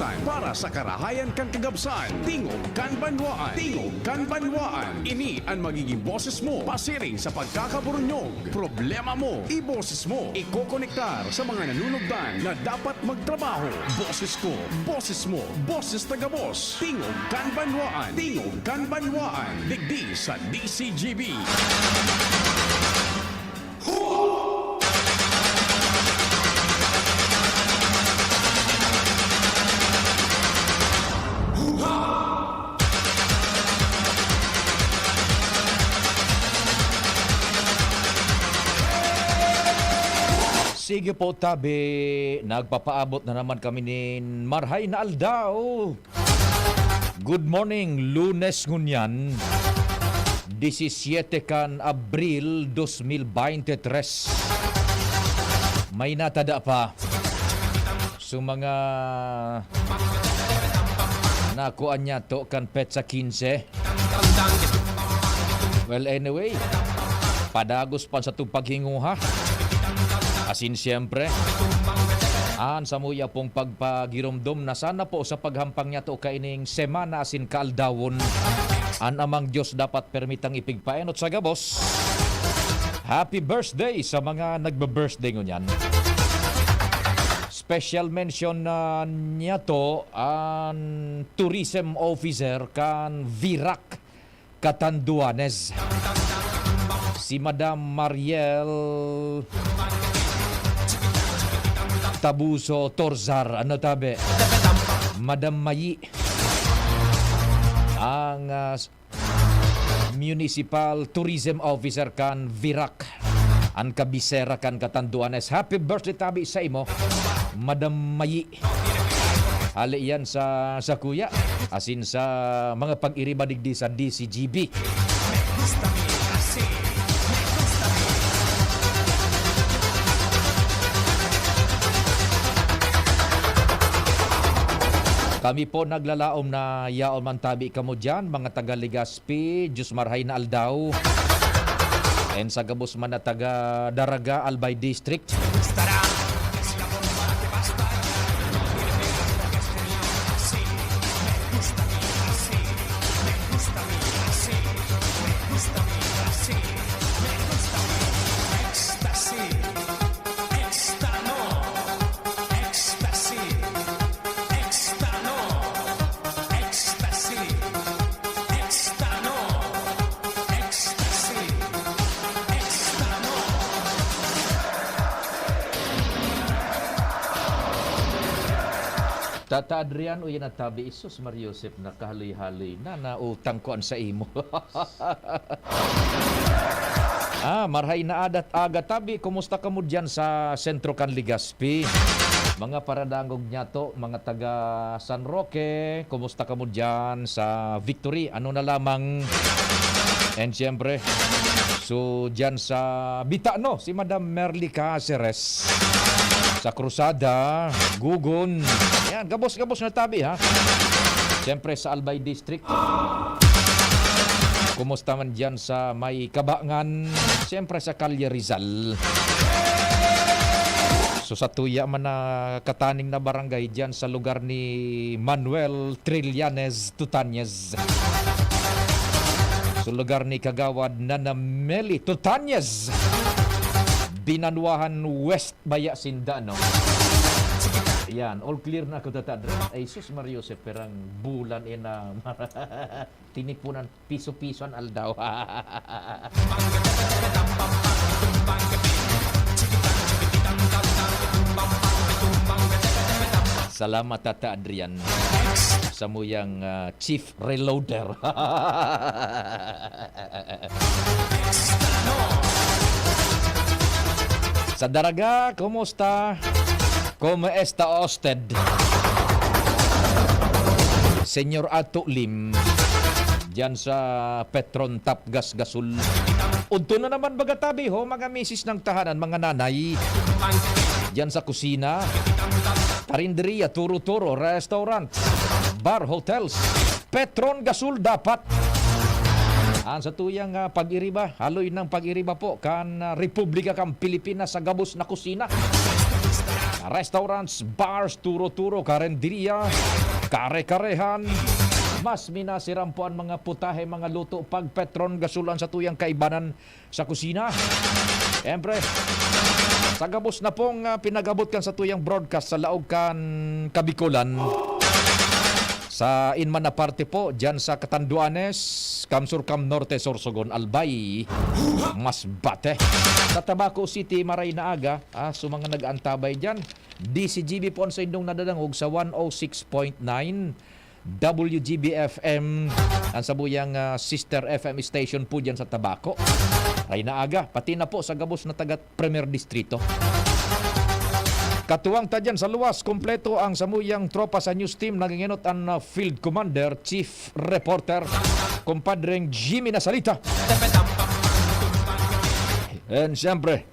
kalibutan para sa karahayan kan kagabsan. Tingog kan banwaan. Tingog kan banwaan. Ini ang magiging boses mo pasiring sa pagkakaburunyog. Problema mo, iboses mo. Ikokonektar sa mga nanunugdan na dapat magtrabaho. Boses ko, boses mo, boses taga-boss. Tingog kan banwaan. Tingog kan banwaan. Digdi sa DCGB. Sige po tabi, nagpapaabot na naman kami ni Marhay na Aldao. Good morning, Lunes ngunyan, 17 kan Abril 2023. May natada pa so mga nakuan niya to kan petsa 15. Well anyway, padagos pa sa itong paghinguha. Asin siyempre, sa muya pong pagpagiromdom na sana po sa paghampang niya to kaining semana asin kaaldawon. An amang Diyos dapat permitang ipigpaenot sa gabos. Happy birthday sa mga nagbe-birthday ngunyan. Special mention na niya to ang tourism officer kan Virac Catanduanes. Si Madam Mariel Tabuso Torzar, ano tabi? Madam Mayi, ang Municipal Tourism Officer kan Virac, ang kabisera kan Catanduanes. Happy birthday tabi sa imo, Madam Mayi. Ali yan sa kuya, asin sa mga pag-iriba digdi sa DCGB. Kami po naglalaom na yaon man tabi kamo dyan, mga taga Legazpi, Diyos Marhay na Aldao, and sa gabos man na taga Daraga, Albay District. Tata Adrian, uyan at tabi, Isus Mariosep, nakahaloy-haloy na nautang ko sa imo. Marhay na adat aga tabi, kumusta ka mo dyan sa sentro kan Legazpi? Mga paradangog niya to, mga taga San Roque, kumusta ka mo dyan sa Victory? Ano na lamang? And siyempre, so dyan sa Bitano, si Madam Merly Caceres. Sa Cruzada, Gugon. Yan, gabos-gabos na tabi ha. Siyempre sa Albay District. Kumusta man dyan sa may Kabangan. Siyempre sa Calle Rizal. So sa tuya man na kataning na barangay dyan sa lugar ni Manuel Trillanes Tutanyez. So lugar ni Kagawad Nanameli Tutanyez. Binanwahan West Baya Sindano. Yan, all clear na ako tatadra. Ay, sus Mariosep, perang bulan ina tinipunan piso-pisoan aldaw. Salamat Tata Adrian sa muyang Chief Reloader. Sa Daraga, kumusta? Como está usted? Senyor Ato Lim, dyan sa Petron Tap Gas Gasol. Unto na naman bagatabi ho, mga misis ng tahanan, mga nanay. Dyan sa kusina, karinderya, turo-turo, restaurant, bar, hotels, Petron Gasol dapat. Sa tuyang pag-iriba, haloy ng pag-iriba po kan Republika kang Pilipinas sa gabos na kusina. restaurants, bars, turo-turo, karenderia, kare-karehan, mas minasirampuan mga putahe, mga luto, pagpetron, gasulan sa tuyang kaibanan sa kusina. Siyempre, sa gabos na pong pinagabot kan sa tuyang broadcast sa laog kan Kabikulan. Sa inman na parte po, dyan sa Catanduanes, Kamsur Cam Norte, Sorsogon, Albay, Masbate. Sa Tabaco City, Maray na aga, so mga nag-antabay dyan. DCGB po sa indong nadadangog sa 106.9 WGB-FM, ang sabuyang sister FM station po dyan sa Tabaco. Maray na aga, pati na po sa gabos na taga Premier Distrito. Katuwang tadyan sa luwas, kompleto ang samuyang tropa sa news team. Naginginot ang Field Commander, Chief Reporter, kumpadreng Jimmy Nasalita. And siyempre,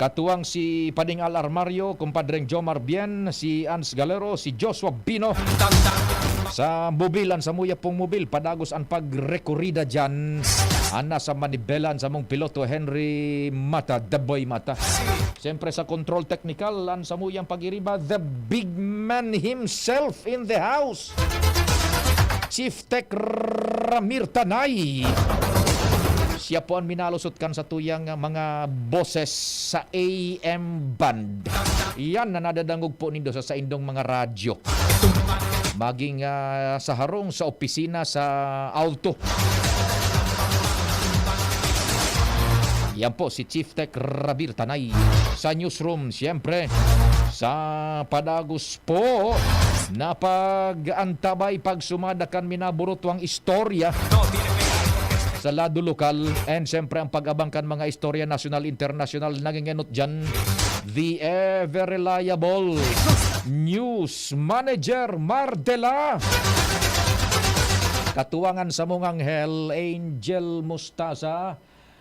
katuwang si Pading Al Armario, kumpadreng Jomar Bien, si Ans Galero, si Joshua Bino. Sa mobilan, sa muya pong mobil, padagos ang pagrekorida dyan. Ana sa Manibelan, sa mong piloto Henry Mata, The Boy Mata. Siyempre sa control technical, ang sa muyang pag-iriba, the big man himself in the house. Chief Tech Ramir Tanay. Siya po ang minalusot kan sa tuyang mga boses sa AM band. Yan na nadadangog po nindo sa indong mga radyo. Maging sa harong, sa opisina, sa auto. Yan po si Chief Tech Rabir Tanay. Sa newsroom, siyempre, sa padagos po na pag-antabay, pagsumadakan minaburotwang istorya sa lado lokal, and siyempre ang pag-abangkan mga istorya national, international, nagingenot dyan, the ever reliable News Manager Mardela. Katuwangan sa mong anghel, Angel Mustaza.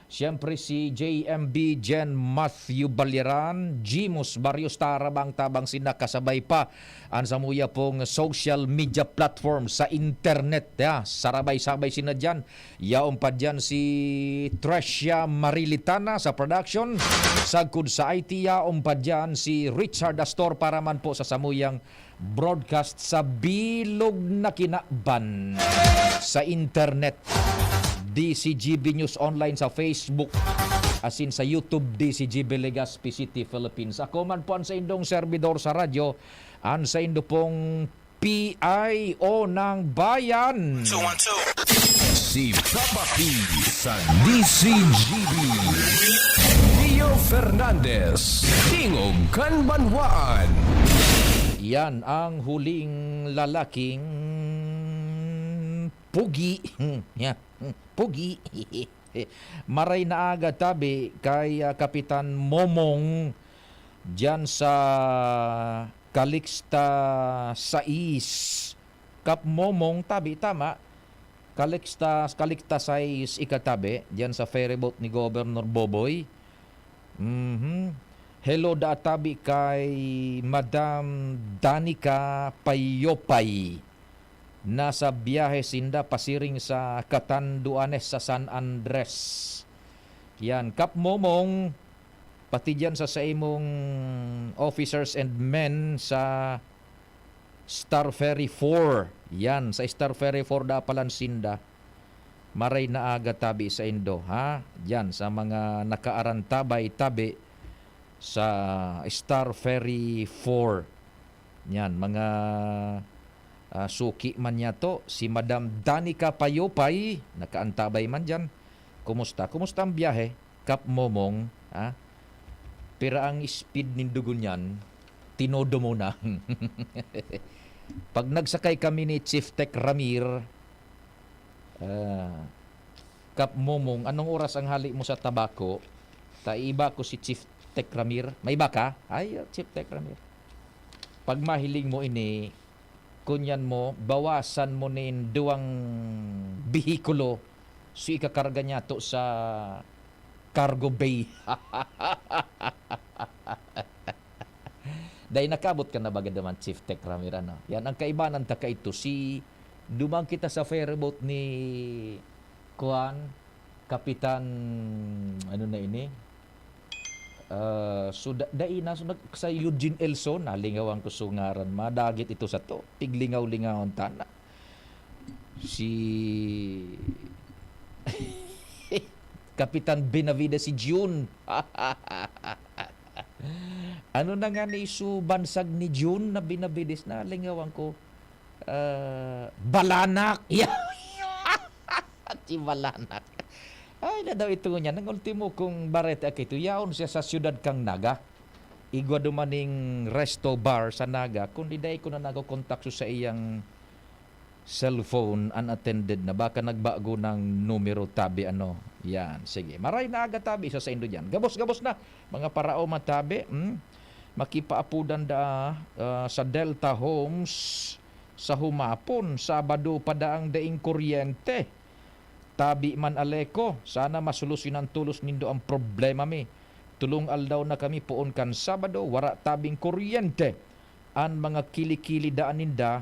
Siyempre si JMB Jen Matthew Baliran, Jimus Barrios Tarabang tabang sinakasabay pa ang samuya pong social media platform sa internet. Sarabay-sabay sina dyan. Yaon pa dyan si Trescia Marilitana sa production. Sagkod sa IT, yaon pa dyan si Richard Astor para man po sa samuyang broadcast sa bilog na kinakban sa internet. DCGB News Online sa Facebook, asin sa YouTube, DCGB Legazpi City, Philippines. Ako man po ang sa indong servidor sa radyo, ang sa indo pong PIO ng Bayan. 212. Si Papa P sa DCGB. Rio Fernandez, Tingog Kanbanwaan. Yan ang huling lalaking pugi. Yeah. Pugi. Maray na aga tabi kay Kapitan Momong dyan sa Calixta 6. Kap Momong tabi, tama. Calixta 6 ikatabi dyan sa ferryboat ni Governor Boboy. Hello da tabi kay Madam Danica Payopay. Nasa biyahe sinda pasiring sa Catanduanes sa San Andres. Yan, Kap Momong, pati dyan sa imong officers and men sa Star Ferry 4. Yan, sa Star Ferry 4 da palan sinda. Maray na aga tabi sa Indo, ha? Yan, sa mga nakaarantabay tabi sa Star Ferry 4. Yan, mga suki man niya to, si Madam Danica Payopay, nakaantabay man dyan. Kumusta? Kumusta ang biyahe? Kap Momong, ha? Pira ang speed nindugon yan, tinodo mo na. Pag nagsakay kami ni Chief Tech Ramir, Kap Momong, anong oras ang hali mo sa Tabaco? Taiba ko si Chief Tech Ramir. May iba ka? Ay, Chief Tech Ramir. Pag mahiling mo ini, kunyan mo, bawasan mo nin duwang bihikulo so ikakarga niya to sa cargo bay. Dahil nakabot ka na bagay naman, Chief Tech Ramir, ano? Yan, ang kaibanan taka ito, si dumang kita sa ferryboat ni Kuan, Kapitan, ano na ini? So dai na so, sa Eugene Elson nalingawan ko sungaran madagit ito sa to piglingaw-lingawon tana si Kapitan Benavides si June. Ano na nga ni bansag ni June na Benavides na lingawan ko Balanak. Si Balanak. Ay na daw ito niya. Nang ultimo kong bareta ito, yaon siya sa siyudad kang Naga. Igwa dumaning resto bar sa Naga. Kung diday ko na nagkokontak sa iyang cellphone unattended na baka nagbago ng numero tabi ano. Yan, sige. Maray na aga tabi isa sa indo dyan. Gabos-gabos na. Mga parao matabi. Makipaapudan da sa Delta Homes sa humapon. Sabado padaang daing kuryente. Tabi man aleko. Sana masolusyonan tulos nindo ang problema mi. Tulong aldaw na kami poon kan Sabado. Wara tabing kuryente. Ang mga kilikili daan ninda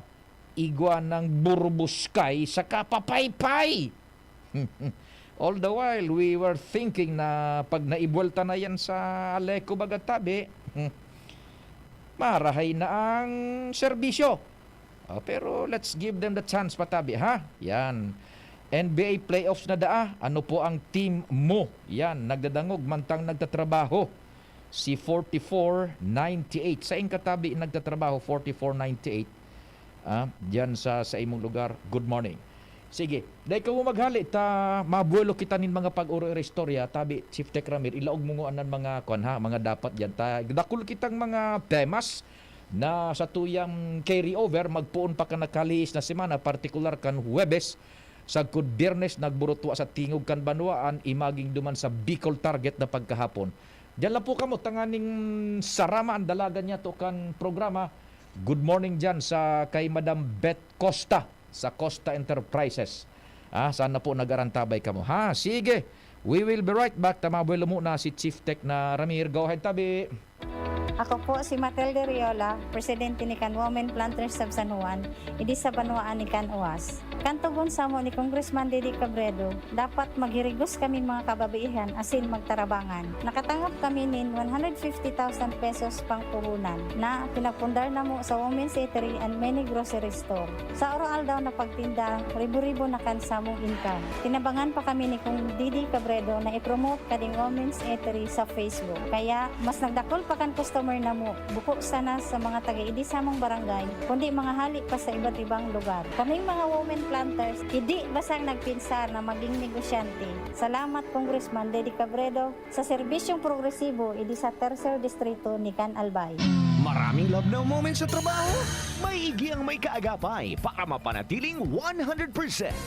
igwa ng burbuskay sa kapapaypay. All the while, we were thinking na pag naibuelta na yan sa Aleco Bagatabi, marahay na ang serbisyo. Pero let's give them the chance patabi, ha? Yan. NBA playoffs na daa. Ano po ang team mo? Yan, nagdadangog, mantang nagtatrabaho. Si 4498. Sa katabi nagtatrabaho, 4498. Diyan sa imong lugar. Good morning. Sige, dahil ka mo maghali ta mabuelo kita nin mga pag-uro istorya tabi Chief Tech Ramir ilaog mo ngo anan mga mga dapat diyan ta dakul kitang mga temas na sa tuyang carry over magpuon pa ka nakalis na semana partikular kan Huwebes sagkod Biyernes nagburutwa sa tingog kan Banwaan imaging duman sa Bicol target na pagkahapon. Diyan lang po kamo tanganing sarama ang dalagan niya to kan programa. Good morning dyan sa kay Madam Beth Costa sa Costa Enterprises. Sana po nag-arantabay ka mo. Sige. We will be right back. Tamabuelo muna si Chief Tech na Ramir. Go ahead, tabi. Ako po si Matilde Riola, presidente ni Can Women Planters of San Juan, idi sa Banwaan ni Can Uwas. Kantugon sa mo ni Congressman Didi Cabredo, dapat maghirigos kami mga kababaihan asin magtarabangan. Nakatanggap kami nin 150,000 pesos pang puhunan na pinagpundar na mo sa Women's Eatery and many grocery store. Sa oral daw na pagtinda, ribo-ribo na kan sa mong income. Tinabangan pa kami ni Kung Didi Cabredo na i-promote kading Women's Eatery sa Facebook. Kaya mas nagdakol pa kan customer na mo, buko sana sa mga taga-idi sa mong barangay, kundi mga halik pa sa iba't ibang lugar. Kaming mga women planters, hindi basang nagpinsar na maging negosyante. Salamat Congressman Didi Cabredo sa serbisyong progresibo idi sa Tercer Distrito ni Can Albay. Maraming love na moments sa trabaho? May igi ang may kaagapay para mapanatiling 100%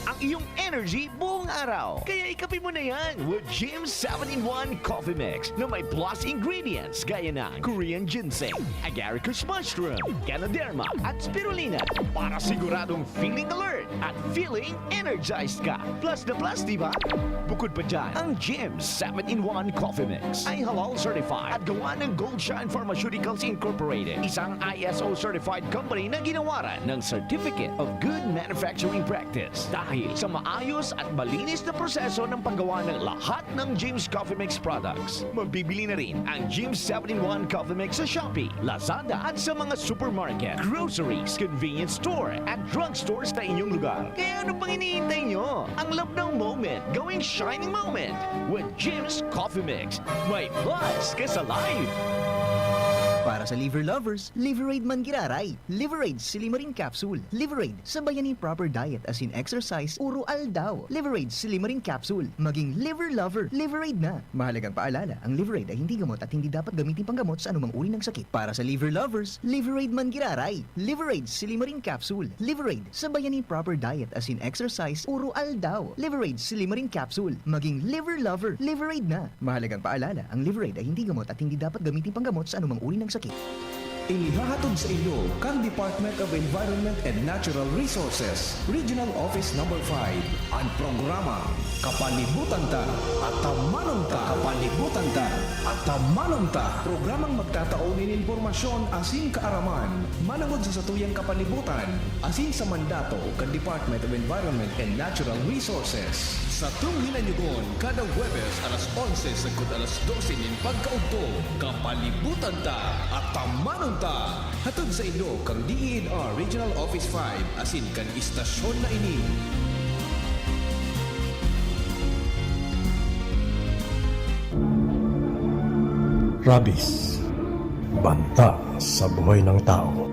ang iyong energy buong araw. Kaya ikapin mo na yan with Jim's 7-in-1 Coffee Mix na may plus ingredients gaya ng Korean ginseng, agaricus mushroom, Ganoderma at spirulina para siguradong feeling alert at feeling energized ka. Plus na plus, di ba? Bukod pa dyan, ang Jim's 7-in-1 Coffee Mix ay halal certified at gawa ng Goldshine Pharmaceuticals Incorporated, isang ISO certified company na ginawaran ng Certificate of Good Manufacturing Practice. Dahil sa maayos at malinis na proseso ng paggawa ng lahat ng Jim's Coffee Mix products, mabibili na rin ang Jim's 7-in-1 Coffee Mix sa Shopee, Lazada at sa mga supermarket, groceries, convenience store at drugstores na inyong lugar. Kaya ano pang hinihintay nyo? Ang love ng moment, going shining moment with Jim's Coffee Mix. May plus ka sa life! Para sa liver lovers, Liverade man giraray. Liverade Silimarin Capsule. Liverade, sabayan ni proper diet as in exercise, uro aldaw. Liverade Silimarin Capsule. Maging liver lover, Liverade na. Mahalagang paalala, ang Liverade ay hindi gamot at hindi dapat gamitin panggamot sa anumang uri ng sakit. Para sa liver lovers, Liverade man giraray. Liverade Silimarin Capsule. Liverade, sabayan ni proper diet as in exercise, uro aldaw. Liverade Silimarin Capsule. Maging liver lover, Liverade na. Mahalagang paalala, ang Liverade ay hindi gamot at hindi dapat gamitin panggamot sa anumang uri ng sakit. inihahatod sa inyo kang Department of Environment and Natural Resources, Regional Office No. 5, ang programa Kapalibutan Ta at Tamanon Ta. Kapalibutan Ta at Tamanon Ta. Programang magtataunin informasyon asin kaaraman, manangod sa satuyang kapalibutan, asin sa mandato kan Department of Environment and Natural Resources. Sa Hinanyugon, kada Huwebes alas 11 sagod alas 12 nin pagkaugto, Kapalibutan Ta at Tamanon Ta. Hatod sa inyo kang DENR Regional Office 5 asin kan istasyon na ini. Rabies, banta sa buhay ng tao.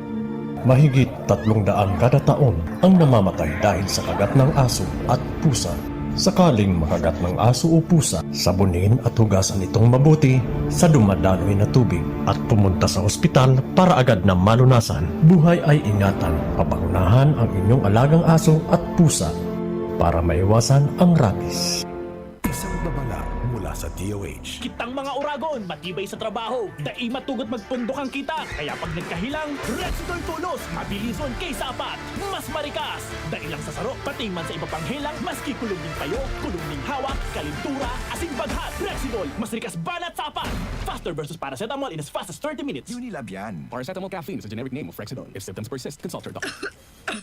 Mahigit 300 kada taon ang namamatay dahil sa kagat ng aso at pusa. Sakaling makagat ng aso o pusa, sabunin at hugasan itong mabuti sa dumadaloy na tubig at pumunta sa ospital para agad na malunasan. Buhay ay ingatan, papangunahan ang inyong alagang aso at pusa para maiwasan ang rabies. Isang babala mula sa DOH. Kitang mga uragon, matibay sa trabaho, dai matugot magpundok ang kita. Kaya pag nagkahilang, Rexidol Tulos, mabilison kaysa apat, mas marikas. Dahil lang sa sarok, pating man sa iba pang hilang, maski kulong ning payo, kulong ning hawak, kalintura, asing baghat. Rexidol, mas rikas banat sa apat. Faster versus paracetamol in as fast as 30 minutes. Unilab yan. Paracetamol caffeine is a generic name of Frexidol. If symptoms persist, consult your doctor.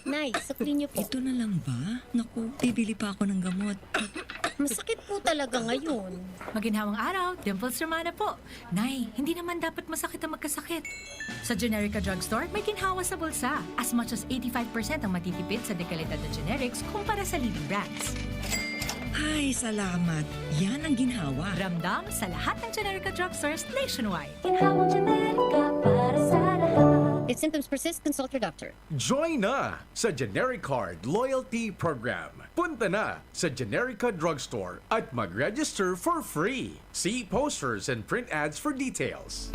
Nay, saklin niyo po. Ito na lang ba? Naku, bibili pa ako ng gamot. Masakit po talaga ngayon. Maginhawang araw, Dimples Romana po. Nay, hindi naman dapat masakit ang magkasakit. Sa Generica Drugstore, may ginhawa sa bulsa. As much as 85% ang matitipid sa dekalidad na generics kumpara sa leading brands. Ay, salamat. Yan ang ginhawa. Ramdam sa lahat ng Generica Drugstores nationwide. Ginhawang generika para sa lahat. If symptoms persist, consult your doctor. Join na sa Generic Card Loyalty Program. Punta na sa Generica Drugstore at mag-register for free. See posters and print ads for details.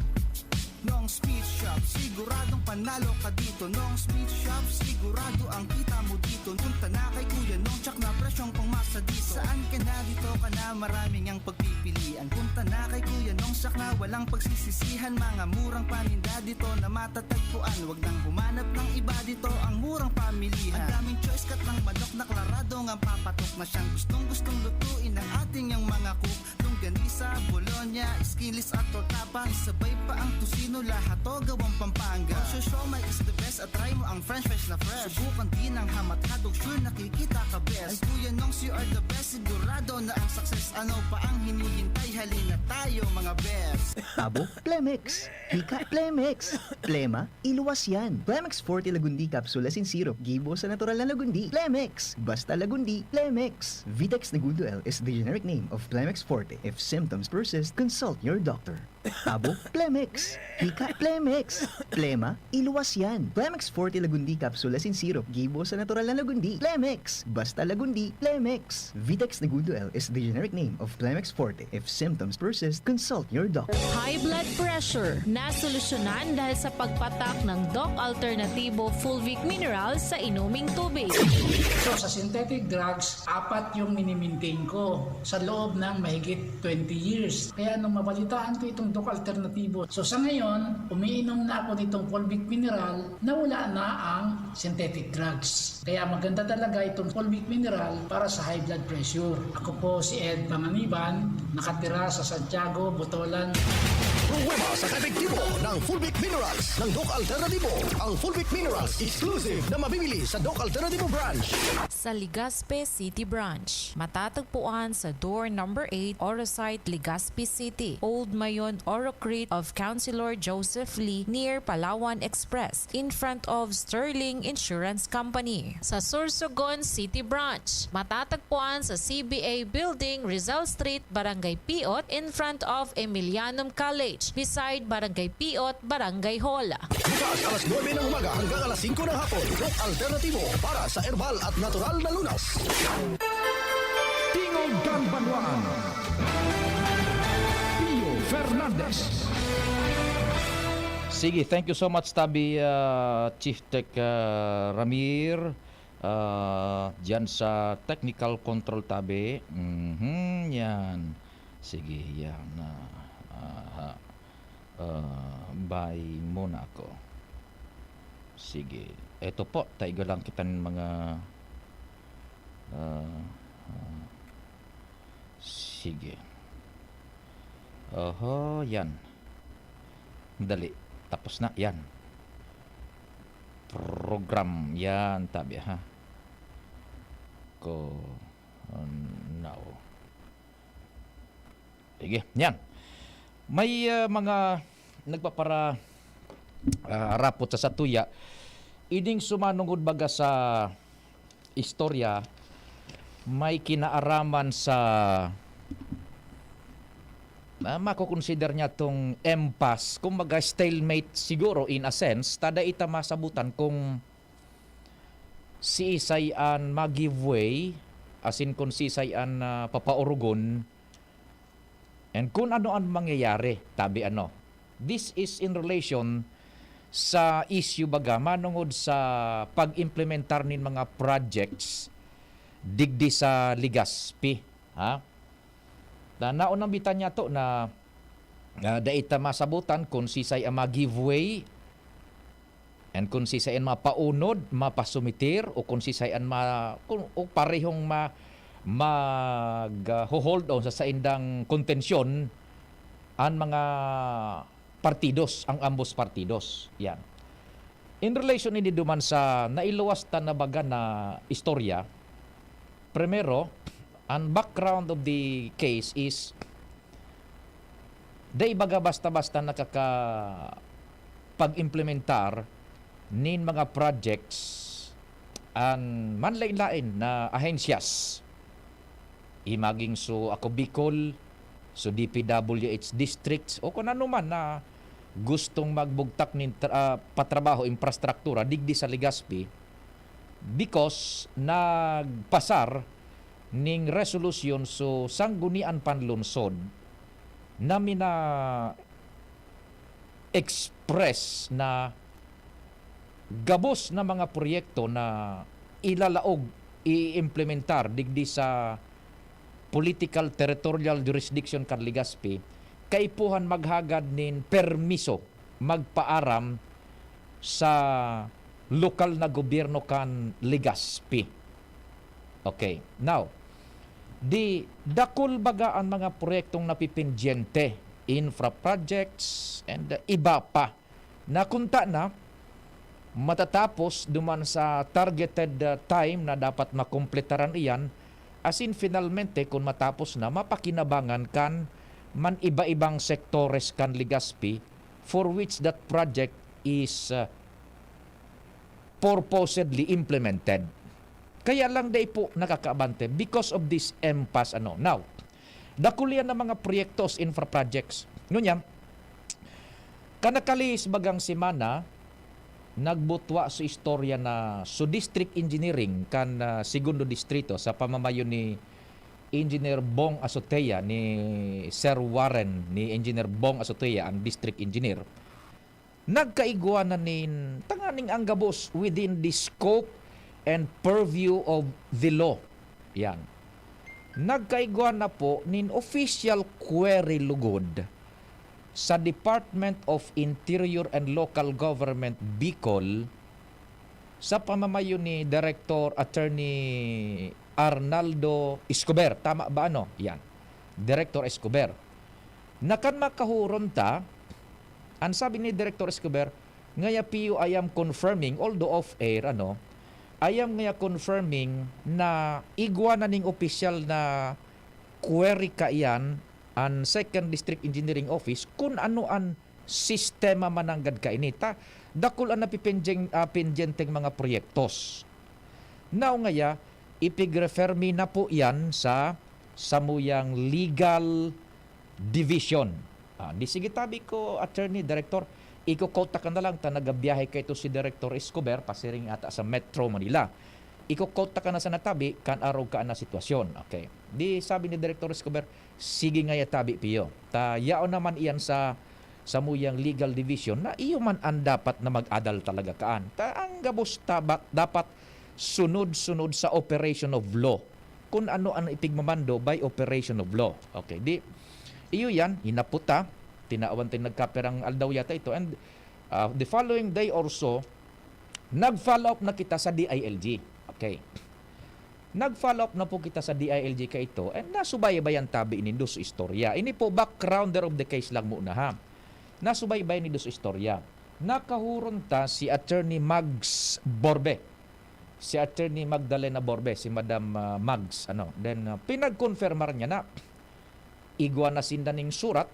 Nong Speed Shop, siguradong panalo ka dito. Nong Speed Shop, sigurado ang kita mo dito. Punta na kay Kuya Nong, tsak na presyong pangmasa dito. Saan ka na dito ka na, maraming ang pagpipilian. Punta na kay Kuya Nong, tsak na walang pagsisisihan. Mga murang paninda dito na matatagpuan. Huwag nang humanap ng iba dito, ang murang pamilihan. Ang daming choice kat ng manok na klarado nga papatok na siyang gustong lutuin ng ating yung mga cook. Longganisa, Bologna, Skilis at Tortapa. Sabay pa ang tusino, lahat to gawang Pampanga. Ang siomai is the best at try mo ang french fries na fresh. Subukan din ang hamat-hadog, sure nakikita ka best. Ay Kuya Nongs, you are the best, sigurado na ang success. Ano pa ang hinihintay, halina tayo mga best. Tabo, Plemex. Hika, Plemex. Plema, iluwas yan. Plemex Forte Lagundi Capsule Asin Syrup. Gibo sa natural na Lagundi. Plemex. Basta Lagundi. Plemex. Vitex Nagundo L is the generic name of Plemex Forte. If symptoms persist, consult your doctor. Tabo, Plemex. Hika, Plemex. Plema, iluwas yan. Plemex Forte Lagundi Capsule Asin Syrup. Gibo sa natural na Lagundi. Plemex. Basta Lagundi. Plemex. Vitex Nagundo L is the generic name of Plemex Forte. If symptoms persist, consult your doctor. High blood pressure, nasolusyonan dahil sa pagpatak ng Doc Alternativo Fulvic Minerals sa inuming tubig. So sa synthetic drugs, 4 yung minimaintain ko sa loob ng mahigit 20 years. Kaya nung mabalitaan ko itong Doc Alternativo, so sa ngayon, umiinom na ako nitong Fulvic Mineral na wala na ang synthetic drugs. Kaya maganda talaga itong Fulvic Mineral para sa high blood pressure. Ako po si Ed Panganiban, nakatira sa Santiago, Botolan. Pruweba sa epektibo ng Fulvic Minerals ng Doc Alternativo. Ang Fulvic Minerals exclusive na mabibili sa Doc Alternativo branch. Sa Legazpi City Branch, matatagpuan sa door number 8, Orosite, Legazpi City, Old Mayon, Orocrete of Councilor Joseph Lee near Palawan Express in front of Sterling Insurance Company. Sa Sorsogon City Branch, matatagpuan sa CBA Building, Rizal Street, Barangay Piot in front of Emilianum College beside Barangay Piot, Barangay Hall. Bukas alas 9 ng umaga hanggang alas 5 ng hapon. Doc Alternativo para sa herbal at natural na lunas. Tingog Ganbanwaan. Pio Fernandez. Sige, thank you so much Tabi Chief Tech Ramir dyan sa technical control Tabi. Yan. Sige, yan. Bye muna ako. Sige. Ito po, taigo lang kita ng mga sige. Oho, yan. Dali. Tapos na, yan. Program, yan, tabi ha. Ko, now. Sige, yan. May mga nagpapara rapot sa satuya. Ining sumanungod baga sa istorya, may kinaaraman sa makukonsider niya tong impasse, kung maga stalemate siguro in a sense, tada ita masabutan kung si Isayan mag-give way, as in kung si Isayan papaurugon, and kung ano ang mangyayari, tabi ano. This is in relation sa issue baga manungod sa pag-implementar nin mga projects digdi sa Legazpi, ha? Na naunang bitan niya to na daita masabutan kung si say ang ma-giveaway and kung si say ang mapaunod, mapasumitir o kung si say ang o parehong mag-hold on sa indang kontensyon ang mga partidos, ang ambos partidos. Yan. In relation ini duman sa nailuwas ta na baga na istorya, primero, ang background of the case is day baga basta-basta nakaka pag-implementar nin mga projects ang manlain-lain na ahensyas. Imaging so ako Bicol, so DPWH districts o kung ano man na gustong magbugtak nin patrabaho infrastruktura digdi sa Legazpi because nagpasar ning resolution so sanggunian panlunsod na mina express na gabos na mga proyekto na ilalaog, i-implementar digdi sa political territorial jurisdiction kan Legazpi, kaipuhan maghagad nin permiso magpaaram sa lokal na gobyerno kan Legazpi. Okay, now di dakol baga ang mga proyektong napipindyente, infra projects and iba pa na kunta na matatapos duman sa targeted time na dapat makompletaran iyan, as in finalmente kung matapos na mapakinabangan kan man iba-ibang sektores kan Legazpi for which that project is purportedly implemented. Kaya lang day po nakakaabante because of this impasse ano. Now, dakulian na mga proyektos, infra projects. Ngunya, kanakalis bagang simana, nagbutwa sa istorya na so district engineering kan segundo distrito sa pamamayo ni Engineer Bong Azotea, ni Sir Warren, ni Engineer Bong Azotea, ang district engineer. Nagkaiguanan nin tanganing ang gabos within the scope and purview of the law. Yan. Nagkaiguan na po nin official query lugod sa Department of Interior and Local Government Bicol sa pamamayo ni Director Attorney Arnaldo Escobar. Tama ba ano? Yan. Director Escobar. Nakan makahuron ta, ang sabi ni Director Escobar, ngaya piyo I am confirming, although off-air, I am ngaya confirming na igwa na ning official na query ka iyan ang 2nd District Engineering Office kung ano ang sistema mananggad ka inita. Dakul ang napipindyenteng mga proyektos. Now ngaya, ipig-refer me na po yan sa samuyang legal division. Di sige tabi ko, Attorney, Director, iko-quote ka na lang, nagabiyahe ka ito si Director Escobar, pasiring ata sa Metro Manila. Iko-quote ka na sa natabi, kan araw ka na sitwasyon. Okay. Di sabi ni Director Escobar, sige nga tabi piyo. Yao naman iyan sa samuyang legal division na iyo man ang dapat na mag-adal talaga kaan. Ang gabos dapat sunod-sunod sa operation of law. Kung ano ang ipigmamando by operation of law. Okay. Di, iyo yan, hinaputa, tinaawan tayo nagkaperang aldaw yata ito. And the following day or so, Nag-follow up na kita sa DILG. Okay. Nag-follow up na po kita sa DILG ka ito and nasubaybayan tabi ini dos istorya. Ini po backgrounder of the case lang muna ha. Nasubaybayan ni dos istorya. Nakahuron ta si Attorney Mags Borbe. Si Attorney Magdalena Borbe, si Madam Mags. Then pinag-confirmar niya na igwa na sindaning surat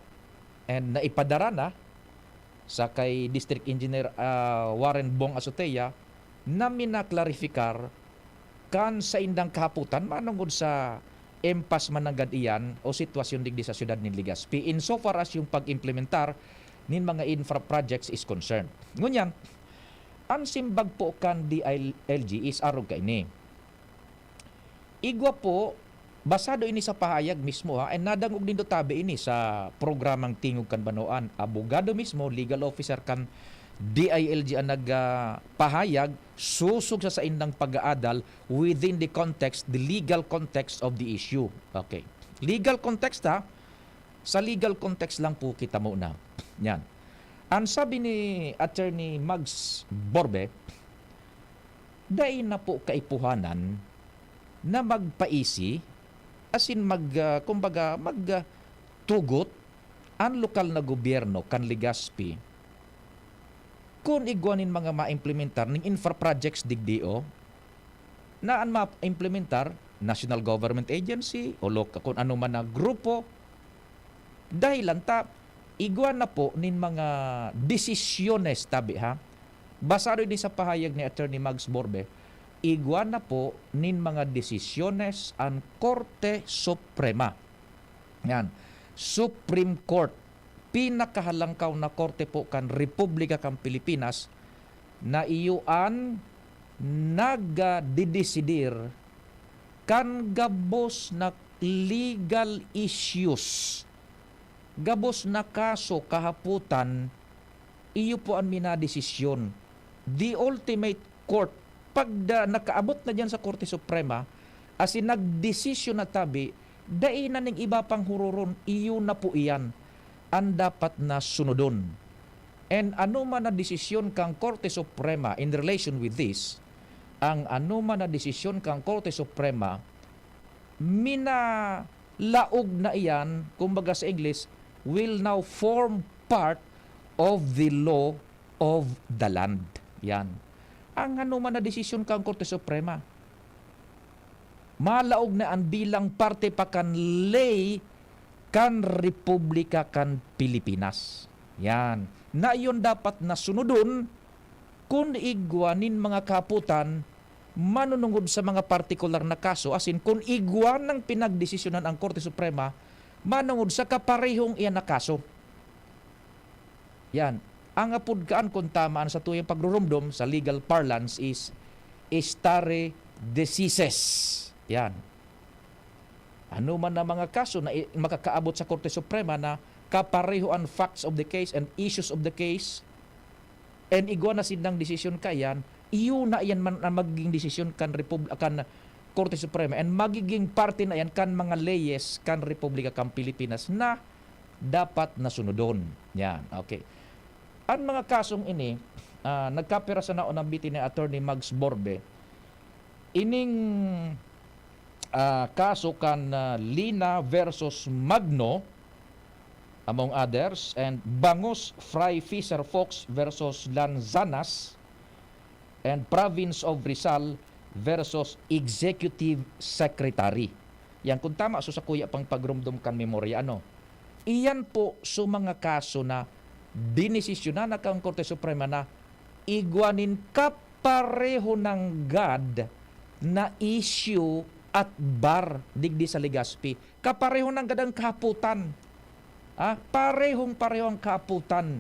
and naipadara na sa kay District Engineer Warren Bong Azotea na minaklarifikar kan sa indang kahaputan manungod sa empas managad iyan o sitwasyon digdi sa syudad ni Legazpi insofar as yung pag-implementar nin mga infra projects is concerned. Ngunyan, ang simbag po kan DILG is arog ka ini. Igwa po, basado ini sa pahayag mismo ha, and nadangog din do tabi ini sa programang Tingog kan Banoan. Abogado mismo, legal officer kan DILG ang nagpahayag, susog sa indang pag-aadal within the context, the legal context of the issue. Okay. Legal context ha, sa legal context lang po kita muna. Yan. Ang sabi ni Attorney Mags Borbe, dahil na po kaipuhanan na magpaisi asin magtugot ang lokal na gobyerno kan Legazpi kung igwanin mga ma-implementar ng infra projects digdio na ang ma-implementar national government agency o kung ano man na grupo dahilan ta igwan na po nin mga desisyones tabi ha. Basado din sa pahayag ni Attorney Mags Borbe, igwan na po nin mga desisyones ang Korte Suprema. Yan. Supreme Court. Pinakahalangkaw na korte po kan Republika kan Pilipinas na iyuan nagdidesidir kan gabos na legal issues. Gabos na kaso kahaputan, iyo po ang minadesisyon. The ultimate court, pag nakaabot na dyan sa Korte Suprema, asin nagdesisyon na tabi, dai na ning iba pang hururon, iyo na po iyan, ang dapat na sunodon. And ano man na desisyon kang Korte Suprema in relation with this, ang ano man na desisyon kang Korte Suprema, laog na iyan, kumbaga sa English, will now form part of the law of the land. Yan. Ang ano man na desisyon kang Korte Suprema, malaog na ang bilang parte pa kan lay kan Republika kan Pilipinas. Yan. Na iyon dapat na sunodon kung igwanin mga kaputan manunungod sa mga partikular na kaso asin kung igwan ng pinagdesisyonan ang Korte Suprema manungod sa kaparehong iyan na kaso. Yan. Ang apudkaan kung tamaan sa tuyang pagrurumdom sa legal parlance is stare decisis. Yan. Ano man na mga kaso na makakaabot sa Korte Suprema na kapareho ang facts of the case and issues of the case and igwa na sindang desisyon kayan, iyo na iyan man ang magiging desisyon kan Korte Suprema and magiging parte na yan kan mga leyes kan Republika kan Pilipinas na dapat na sunodon. Yan, okay. Ang mga kasong ini, nagkapira sa naon ang bitin ni Attorney Mags Borbe, ining kaso kan Lina versus Magno, among others, and Bangus Fry Fisher Fox versus Lanzanas, and Province of Rizal versus Executive Secretary. Yan kung tama so sa kuya pang pagrumdum kan memorya iyan po so mga kaso na dinesisyonan na kang Korte Suprema na igwanin kapareho ng God na issue at bar digdi sa Legazpi. Kapareho ng gadang kaputan. Parehong kaputan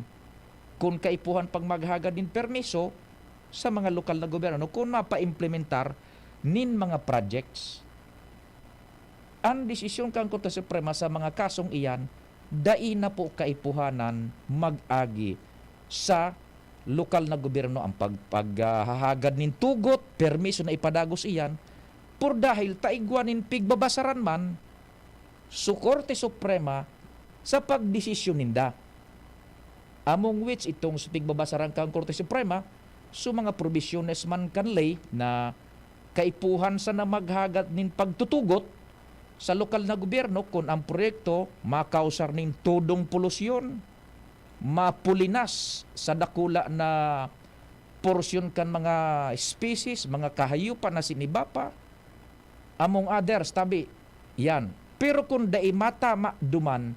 kung kaipuhan pag maghagad din permiso sa mga lokal na gobyerno kung mapa-implementar nin mga projects. Ang desisyon kang Korte Suprema sa mga kasong iyan, dai na po kaipuhanan mag-agi sa lokal na gobyerno ang paghahagad nin tugot, permiso na ipadagos iyan, por dahil taigwanin pigbabasaran man sa Korte Suprema sa pagdesisyon ninda. Among which itong pigbabasaran kang Korte Suprema, So mga provisiones man kanlay na kaipuhan sa na maghagat nin pagtutugot sa lokal na gobyerno kung ang proyekto makausar nin tudong polusyon, mapulinas sa dakula na porsyon kan mga species, mga kahayupan na sinibapa, among others, tabi, yan. Pero kung dai mata duman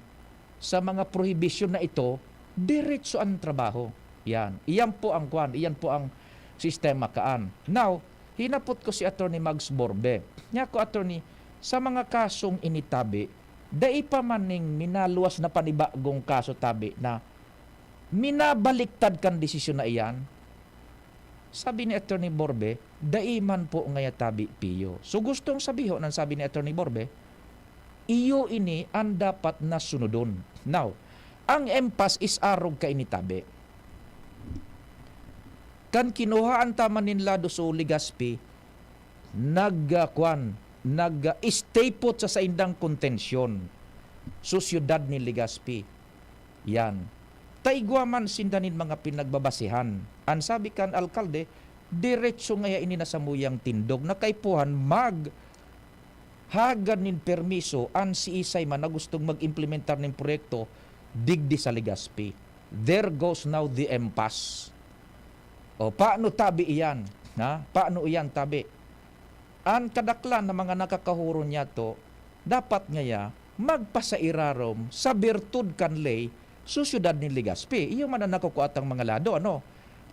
sa mga prohibition na ito, diretso ang trabaho. Yan. Iyan po ang kwan, iyan po ang sistema kaan. Now, hinapot ko si Attorney Mags Borbe. Nya ko, Attorney, sa mga kasong initabi, dai pa maning minaluwas na panibagong kaso tabi na minabaliktad kan desisyon na iyan. Sabi ni Attorney Borbe, dai man po ngaya tabi piyo. So gustong sabihin ang sabi ni Attorney Borbe, iyo ini ang dapat na sunodon. Now, ang empas is arog ka initabi. Kan kinuhaan taman nila do sa Legazpi, nag-stay put sa indang kontensyon sa syudad ni Legazpi. Yan. Taigwaman sindanin mga pinagbabasihan. Ang sabi kan alkalde, diretso ngaya ini na sa muyang tindog na kaipuhan hagad nin permiso an si Isay man na gustong mag-implementar ng proyekto digdi sa Legazpi. There goes now the impasse. O paano tabi iyan? Paano iyan tabi? Ang kadaklan na mga nakakahuro niya to, dapat ngaya magpasairarom sa birtud kanlay sa syudad ni Legazpi. Iyo man ang nakukuat ang mga lado.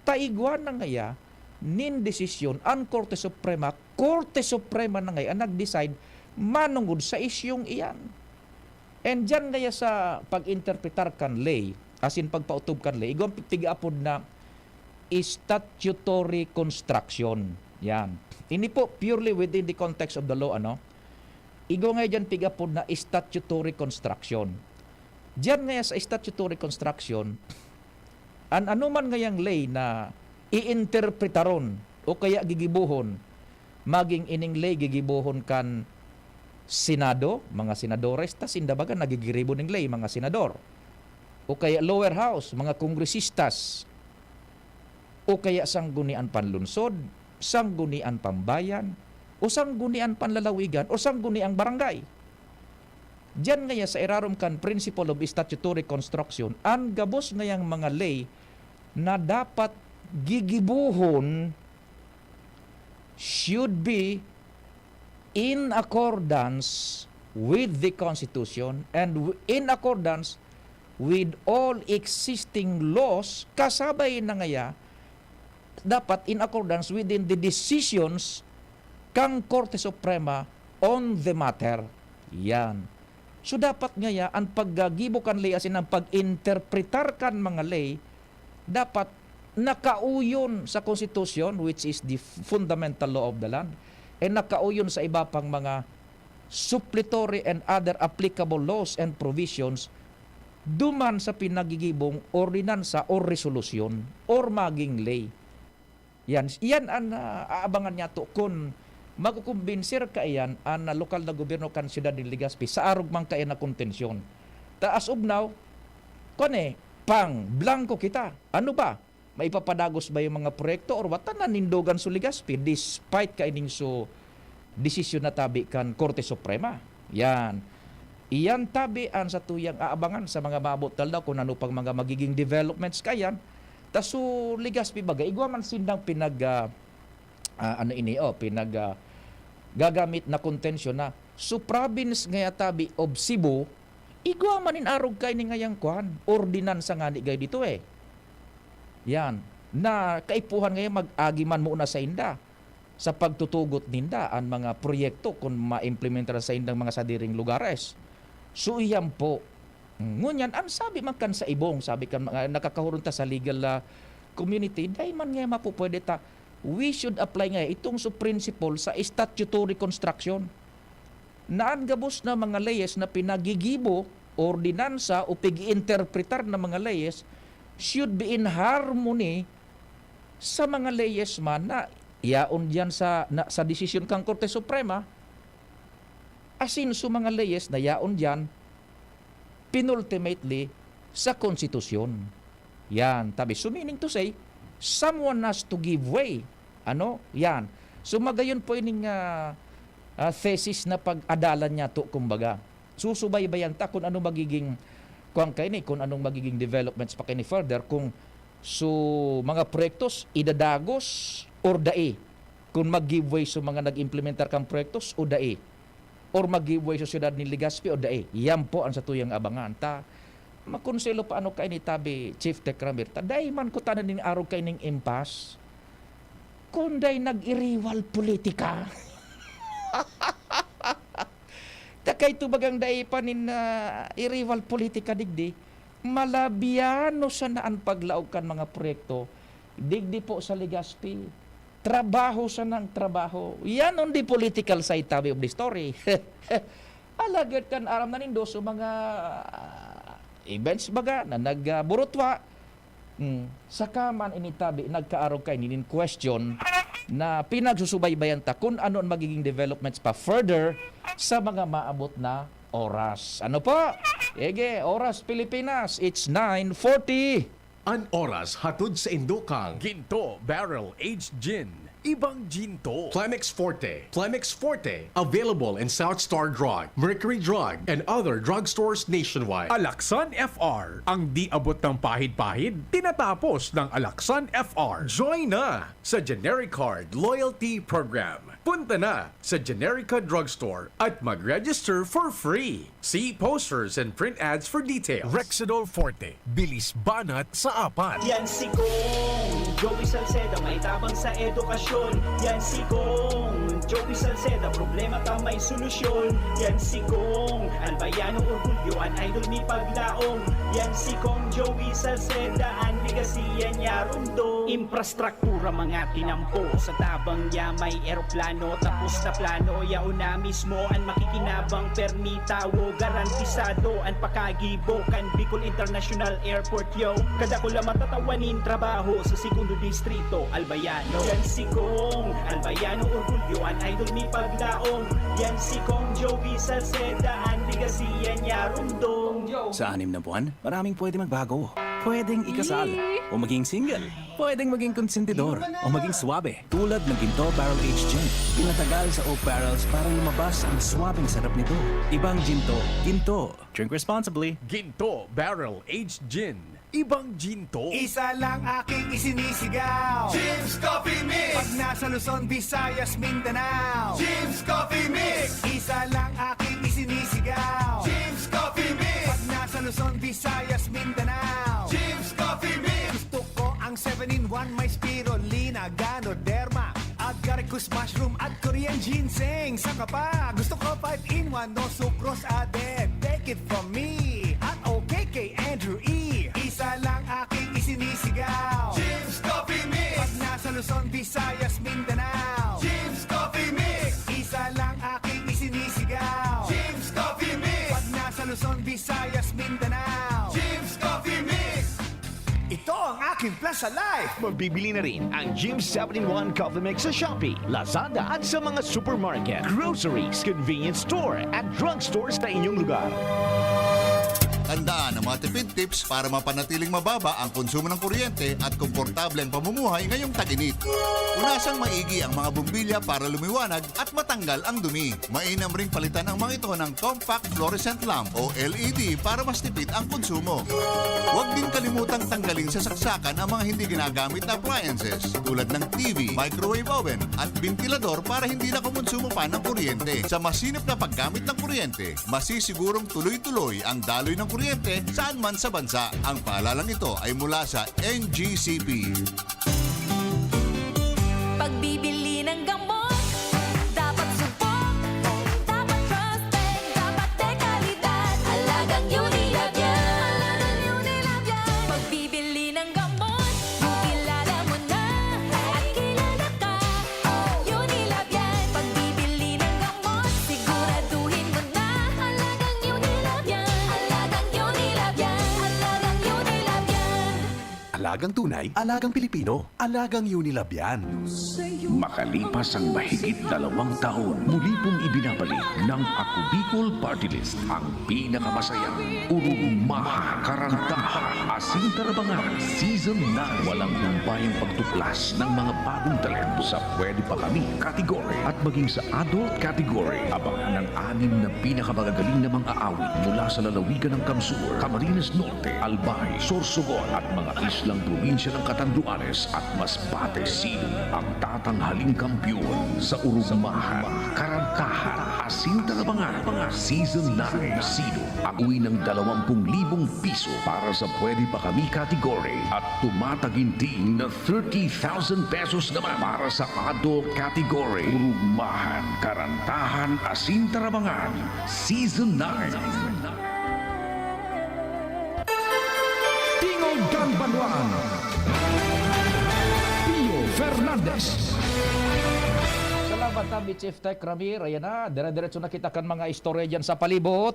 Taigwan na ngaya nin desisyon ang Korte Suprema na ngaya nag-decide manungod sa isyong iyan. And dyan ngaya sa pag-interpretar kanlay, asin pagpautob kanlay, igong tigaapod na statutory construction. Yan. Ini po purely within the context of the law, Igo nga dyan pigapod na statutory construction. Diyan nga sa statutory construction, an anuman ngayang lay na iinterpretaron o kaya gigibuhon, maging ining lay gigibuhon kan Senado, mga senadores, tas indabaga nagigiribo ng lay, mga senador. O kaya lower house, mga kongresistas, o kaya sanggunian panlunsod, sanggunian pambayan, o sanggunian panlalawigan, o sangguniang barangay. Diyan ngaya sa irarom kan principle of statutory construction, ang gabos ngayang mga lay na dapat gigibuhon should be in accordance with the Constitution and in accordance with all existing laws, kasabay na ngaya dapat in accordance within the decisions kang Korte Suprema on the matter. Yan. So dapat ngaya ang paggagibo kan lay asin ang pag-interpretar kan mga lay dapat nakauyon sa Constitution, which is the fundamental law of the land, and nakauyon sa iba pang mga supplementary and other applicable laws and provisions duman sa pinagigibong ordinansa or resolusyon or maging lay. Yan ang aabangan niya to kung magkukumbinsir ka iyan ang lokal na gobyerno kan siyudad ni Legazpi sa arog man kaya na kontensyon. Taas ubnaw, blanco kita. Ano ba? Maipapadagos ba yung mga proyekto or wata na nindogan sa Legazpi despite kaining so desisyon na tabi kan Korte Suprema. Yan. Iyan tabi ang sa tuyang aabangan sa mga maabot taldaw kung ano pang mga magiging developments kayan. Taso Legazpi baga, igwa man sindang gagamit na kontensyon na so province ngaya tabi of Cebu, igwa manin arog kay ni ngayang kwan, ordinansa nga ni gay dito Yan, na kaipuhan ngayon mag-agiman muna sa inda sa pagtutugot ninda ang mga proyekto kung ma-implementar sa indang mga sadiring lugares. So iyan po. Ngunyan, ang sabi man kan sa ibong, sabi kan nakakahurun ta sa legal community, dahil man ngayon mapupwede ta, we should apply ngayon itong principle sa statutory construction. Naan gabos na mga layes na pinagigibo, ordinansa o pag-interpretar na mga layes should be in harmony sa mga layes man na yaon diyan sa desisyon kang Korte Suprema, asin sa mga layes na yaon diyan penultimately sa konstitusyon. Yan, tabi. So meaning to say, someone has to give way. Ano? Yan. So magayon po ining thesis na pag-adalan niya to, kumbaga. Susubaybayan ta kung ano magiging kung anong magiging developments pa kini further, kung mga proyektos idadagos or dae, kung mag-giveaway mga nag-implementar kang proyektos o dae, or mag-giveaway sa siyudad ni Legazpi o dae. Yan po ang sa tuyang abangan ta. Makonselo pa ano kay ni tabi Chief Tekramir, ta dai man ko tanan ning araw kay ning impasse kung day nag-iriwal politika. Takay tubagang day panin iriwal politika digdi, malabiano sa naan paglaog kan mga proyekto digdi po sa Legazpi. Trabaho sa nang trabaho. Yan on the political side tabi of the story. Alagad kan aram na nindo so mga events baga na nagburutwa. Saka man initabi nagkaarog kay ninin question na pinagsusubaybayan ta kung ano ang magiging developments pa further sa mga maabot na oras. Ano po? Ege, oras Pilipinas, it's 9:40. An oras hatod sa Indokang Ginto Barrel Aged Gin. Ibang Ginto. Plemex Forte. Plemex Forte. Available in South Star Drug, Mercury Drug, and other drugstores nationwide. Alaksan FR. Ang di abot ng pahid-pahid, tinatapos ng Alaksan FR. Join na sa Genericard Loyalty Program. Punta na sa Generica Drugstore at mag-register for free. See posters and print ads for details. Rexidol Forte. Bilis banat sa apat. Yan si Kong Joey Salceda, may tabang sa edukasyon. Yan si Kong Joey Salceda, problema ka may solusyon. Yan si Kong Albayano orgulyo, an idol ni paglaong. Yan si Kong Joey Salceda, ang ligasiya niya rundo. Infrastruktura mga tinampo, sa tabang niya may eroplano. Tapos na plano, yauna mismo ang makikinabang permitawo. Garantisado ang pakagibo kan Bicol International Airport yo. Kada ko lang matatawanin trabaho sa segundo distrito Albayano. Yan si Kong Albayano orgulyo, an idol ni paglaong. Yan si Kong Joey Salceda, ang ligasiya niya rundong. Sa 6 na buwan, maraming pwede magbago. Pwedeng ikasal, o maging single. Pwedeng maging konsentidor, o maging swabe. Tulad ng Ginto Barrel Aged Gin. Pinatagal sa oak barrels para lumabas ang swabing sarap nito. Ibang Ginto, Ginto. Drink responsibly. Ginto Barrel Aged Gin. Ibang Ginto. Isa lang aking isinisigaw, Jim's Coffee Mix. Pag nasa Luzon, Visayas, Mindanao, Jim's Coffee Mix. Isa lang aking isinisigaw, Jim's Coffee Mix. Pag nasa Luzon, Visayas, Mindanao, Jim's Coffee Mix. Gusto ko ang 7-in-1, may spirulina, ganoderma, at garicus mushroom at Korean ginseng. Saka pa, gusto ko 5-in-1, no sucrose added. Take it from me, at okay kay Andrew E. Isa lang aking isinisigaw, Jim's Coffee Mix. Pag nasa Luzon, Visayas, Mindanao, Jim's Coffee Mix. Isa lang aking isinisigaw, Jim's Coffee Mix. Pag nasa Luzon, Visayas, Mindanao, Jim's Coffee Mix. Ito ang aking plus sa life. Mabibili na rin ang Jim 7-in-1 Coffee Mix sa Shopee, Lazada at sa mga supermarket, groceries, convenience store at drugstores na inyong lugar. Tandaan ang mga tipid tips para mapanatiling mababa ang konsumo ng kuryente at komportable ang pamumuhay ngayong tag-init. Unasang maigi ang mga bumbilya para lumiwanag at matanggal ang dumi. Mainam ring palitan ang mga ito ng compact fluorescent lamp o LED para mas tipid ang konsumo. Huwag din kalimutang tanggalin sa saksakan ang mga hindi ginagamit na appliances tulad ng TV, microwave oven at ventilador para hindi na kumonsumo pa ng kuryente. Sa masinop na paggamit ng kuryente, masisigurong tuloy-tuloy ang daloy ng kuryente saan man sa bansa. Ang paalalang ito ay mula sa NGCP. Pagbibili ng gamot, dapat subok, dapat trusted, dapat dekalidad. Alagang Unilab yan. Pagbibili ng gamot, kilala mo na at kilala ka. Unilab yan. Pagbibili ng gamot, siguraduhin mo na. Alagang Unilab yan. Alagang Unilab yan. Alagang Unilab yan. alagang tunay, alagang Pilipino, alagang Unilab yan. Makalipas ang mahigit 2 taon, muli pong ibinabalik ng Ako Bicol Party List ang pinakamasayang urugmahan, karantahan, asin tarabangan, Season 9. Walang humpayang pagtuklas ng mga bagong talento sa Pwede Pa Kami category at maging sa adult category. Abangan ng 6 na pinakamagagaling na mga aawit mula sa lalawigan ng Kamsur, Camarines Norte, Albay, Sorsogon at mga islang probinsya ng Catanduanes at Masbate. Sino ang tatanghaling kampiyon sa urugmahan, karantahan, asin tarabangan, mga Season 9? Sino ang uwi ng 20,000 piso para sa Pwede Pa Kami category at tumataginting na 30,000 pesos naman para sa adult category? Urugmahan, karantahan, asin tarabangan, Season 9. Tingog Kanbanwaan. Pio Fernandez. Salamat tabi Chief Tech Ramir. Ayan na, dire-diretso na kita kan mga istorya dyan sa palibot.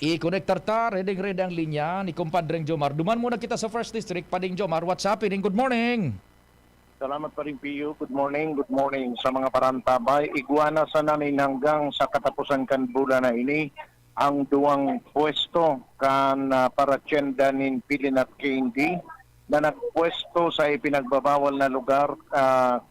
I-connectar ta, ready ang linya ni Kumpadreng Jomar. Duman muna kita sa First District, Pading Jomar. What's happening? Good morning. Salamat pa rin, Pio. Good morning sa mga parantabay. Iguana sa namin hanggang sa katapusan kan bulan na ini ang duwang pwesto kan para tyendanin Pilin at KND na nagpwesto sa ipinagbabawal na lugar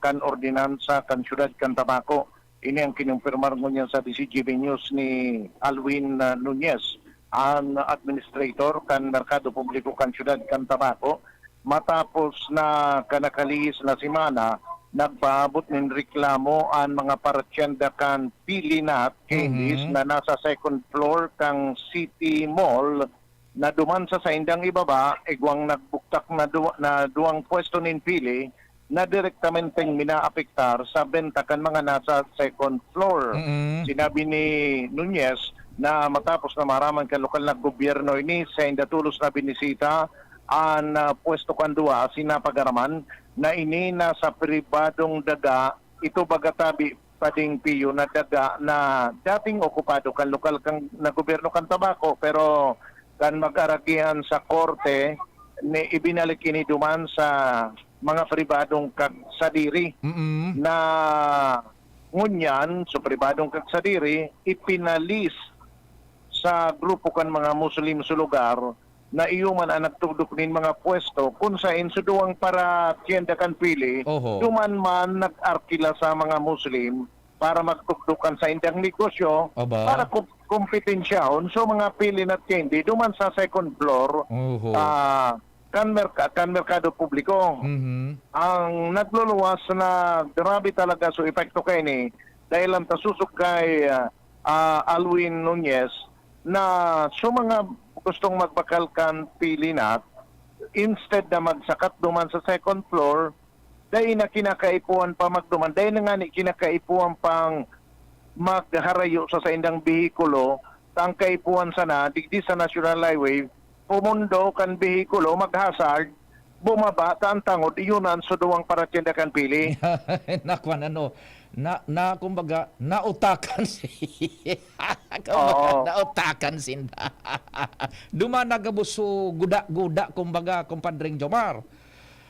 kan ordinansa kan syudad kan Tabaco. Ini ang kinumpirmar niya sa DCGB News ni Alwin Nunez, ang administrator kan Merkado Publiko kan syudad kan Tabaco. Matapos na kanakalihis na simana, nagpaabot ng reklamo ang mga paratyenda kan Pilinat Candies na nasa second floor kang City Mall na dumansa sa indang ibaba, igwang nagbuktak na duwang pwesto nin pili na direktamenteng minaapektar sa benta kan mga nasa second floor. Sinabi ni Nunez na matapos na maraman kan lokal na gobyerno ini sa indatulos na binisita ang pwesto kandua sinapagaraman na ini na sa pribadong daga ito bagatabi Pading Pio na daga na dating okupado kan lokal kang na gobyerno kan Tabaco pero kan mag-aragihan sa korte ni ibinalik ini duman sa mga pribadong kagsadiri na ngunyan sa pribadong kagsadiri ipinalis sa grupo kan mga Muslim sa lugar na iyuman ang nagtugdok nin mga pwesto kung sa insuduang para tiyenda kan pili, duman man nag-arkila sa mga Muslim para magtugdukan sa indang negosyo para kompetensyaon so mga pili na tiyenda duman sa second floor kan Merkado Publiko. Ang nagluluwas na grabe talaga so epekto kay ni dahil ang tasusok kay Alwin Nunez na so mga gustong magbakal kan Pilinat, instead na magsakat duman sa second floor, dahil na kinakaipuan pa magduman, dahil na nga ni kinakaipuan pang magharayo sa indang bihikulo, ang kaipuan sana, digdi sa National Highway, pumundo kan bihikulo, maghasard, bumaba, tangod, iyunan sa duwang paratyenda kan pili. Nakwan, kumbaga, nautakan nautakan sinda. Dumanagabuso guda-guda, kumbaga, Kumpadreng Jomar.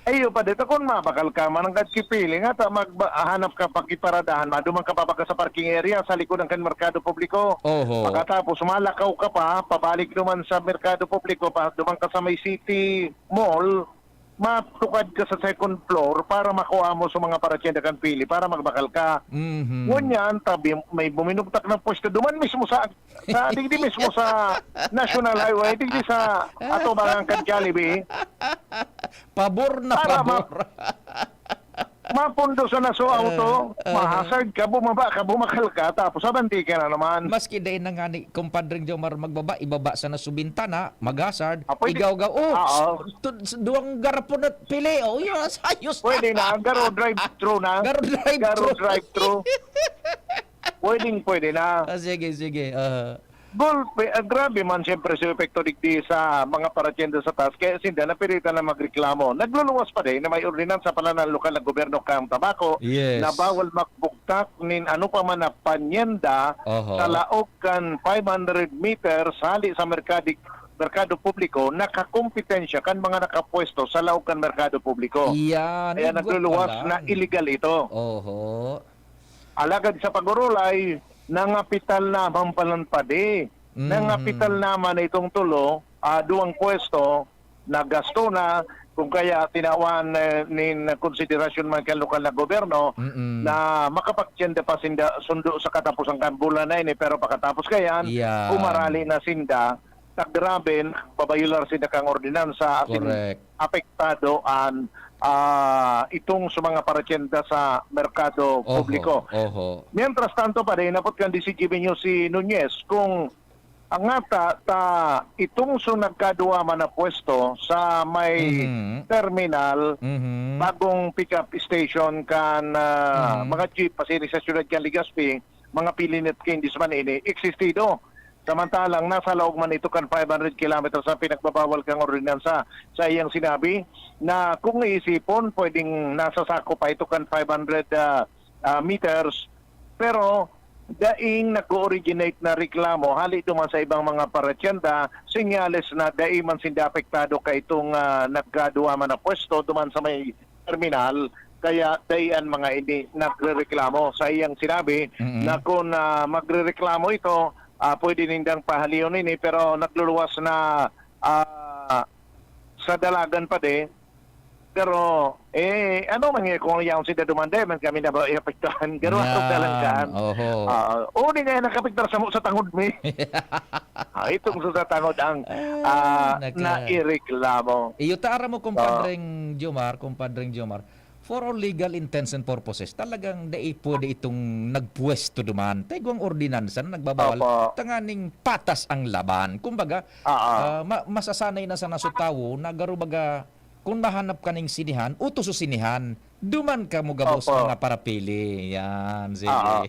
Ayo pa dito kung mabakal ka manangkad kipili nga ta maghanap ka pakiparadahan madumang ka pa sa parking area sa likod ng Merkado Publiko. Pagkatapos malakaw ka pa pabalik naman sa Merkado Publiko pa dumang ka sa may City Mall matukad ka sa second floor para makuha mo sa mga paratyenda kan pili para magbakal ka. Ngunyan tabi may buminugtak ng pwesto duman mismo sa digdi mismo sa National Highway digdi sa ato barang kan Jollibee. Pabor na pabor. Mapundo sa naso auto, mahasard ka, bumaba ka, bumakal ka, tapos abanti ka na naman. Maski dahil na nga ni Kumpadreng Jomar magbaba, ibaba sa nasubintana, mag-hazard, pwede. igaw-gaw, duwang garapon at pili, yes, ayos. Pwede na, garo drive-thru na. Garo drive-thru. Pwede na. Sige. Grabe man siyempre sa epekto digdi sa mga paratyenda sa taas, kaya sinda napilitan na magreklamo. Nagluluwas pa din na may ordinansa pala ng lokal na gobyerno kang tabako Yes. na bawal magbuktak nin ano pa man na panyenda sa laog kan 500 meters hali sa merkado publiko, nakakompetensya kan mga nakapwesto sa laog kan merkado publiko. Yan. Kaya nagluluwas na illegal ito. Oho. Alagad sa pagurulay, nangapital naman palanpadi. Nangapital naman itong tulo, duwang pwesto, na gasto na, kung kaya tinawan nin konsiderasyon man kay lokal na gobyerno na makapagtiyenda pa sinda sundo sa katapos ang bulan na ini, pero pagkatapos kayan, Yan. umarali na sinda, tagdraben, babayular sinda kang ordinansa, asin Correct. apektado an itong sa mga paratyenda sa merkado publiko. Oho. Mientras tanto pa rin, napot kang DCGB nyo si Nunez, kung ang nga itong nagkadua man na pwesto sa may terminal, bagong pick-up station kan mga jeep, pasiri sa syudad kan Legazpi, mga pilinit kindis man ini, existido. Samantalang nasa loob man ito kan 500 kilometers sa pinagbabawal kang ordinansa. Sa iyang sinabi na kung iisipon, pwedeng nasa sako pa ito kan 500 meters, pero daing nag-originate na reklamo hali duman sa ibang mga paratyenda, sinyales na daing man sinda apektado ka itong naggaduwa man na pwesto duman sa may terminal, kaya dayan mga ini nagrereklamo. Sa iyang sinabi na kung magrereklamo ito, pwede nindang pahaliyon ini, pero nagluluwas na sa dalagan pa din. Pero, ano mangyayari kung yung sila dumanda, man kami na ba iapektahan? Garo ako dalangkaan. Uni nga nakapektar sa tangod mi. Itong sa tangod ang naireklamo. Iyutara mo, kumpadreng Jomar, for all legal intents and purposes, talagang pwede itong nagpwesto duman. Tegong ordinansa na nagbabawal. Tanganing patas ang laban. Kumbaga, masasanay na sa nasutawo na garubaga, kung mahanap ka ng sinihan, utos sa sinihan, duman ka mo gabos mga parapili. Yan, sige.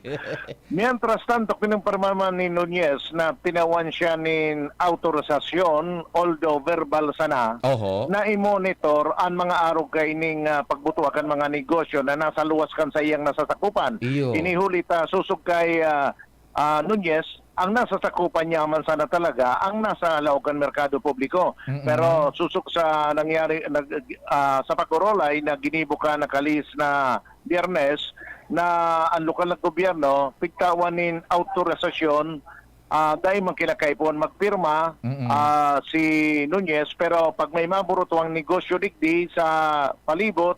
Mientras tanto, pinagparmaman ni Nunez na tinawan siya ng autorisasyon, although verbal sana, na i-monitor ang mga araw kaining pagbutuakan mga negosyo na nasa luwas kan sa iyang nasasakupan. Inihuli ta susog kay Nunez, ang nasa sakupan niya man sana talaga ang nasa laukan merkado publiko. Pero susok sa nangyari sa pagkorolay na ginibuka na kalis na Biyernes na ang lokal na gobyerno pigtawanin autorisasyon dahil man kinakaipon magpirma si Nunez, pero pag may maburutuang negosyo digdi sa palibot,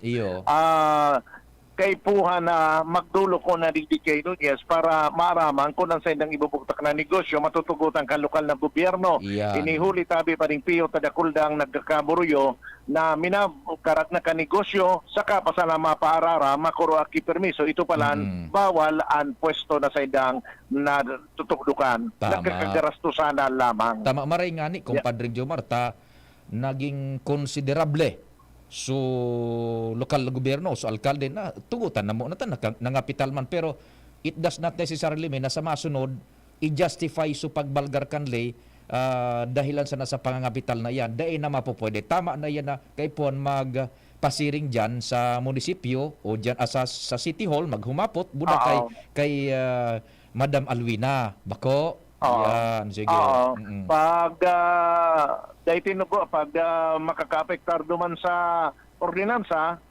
kay puha na magdulo ko na digdi kay Nunez para maaraman kung ang sa indang ibubuktak na negosyo, matutugutan ka lokal na gobyerno. Inihuli tabi pa rin piyo tadakuldang nagkakaburuyo na minakarat na ka negosyo, saka pa sana mapaarara, makuro aki permiso, ito palan bawal ang pwesto na sa indang na tutugdukan. Nagkakagarasto sana lamang. Tama, maray nga ni, kumpadre Jomar, naging konsiderable so lokal na gobyerno, so alkalde na tugutan na mo na nangapital man, pero it does not necessarily mean na sa masunod i-justify so pagbalgar kanlay dahilan sa nasa pangangapital na yan, dahil na mapupwede. Tama na yan na kay pon magpasiring dyan sa munisipyo o dyan sa City Hall, maghumapot buda kay Madam Alwina Bako. Yan, sige. Pag makaka-apektar duman sa ordinansa,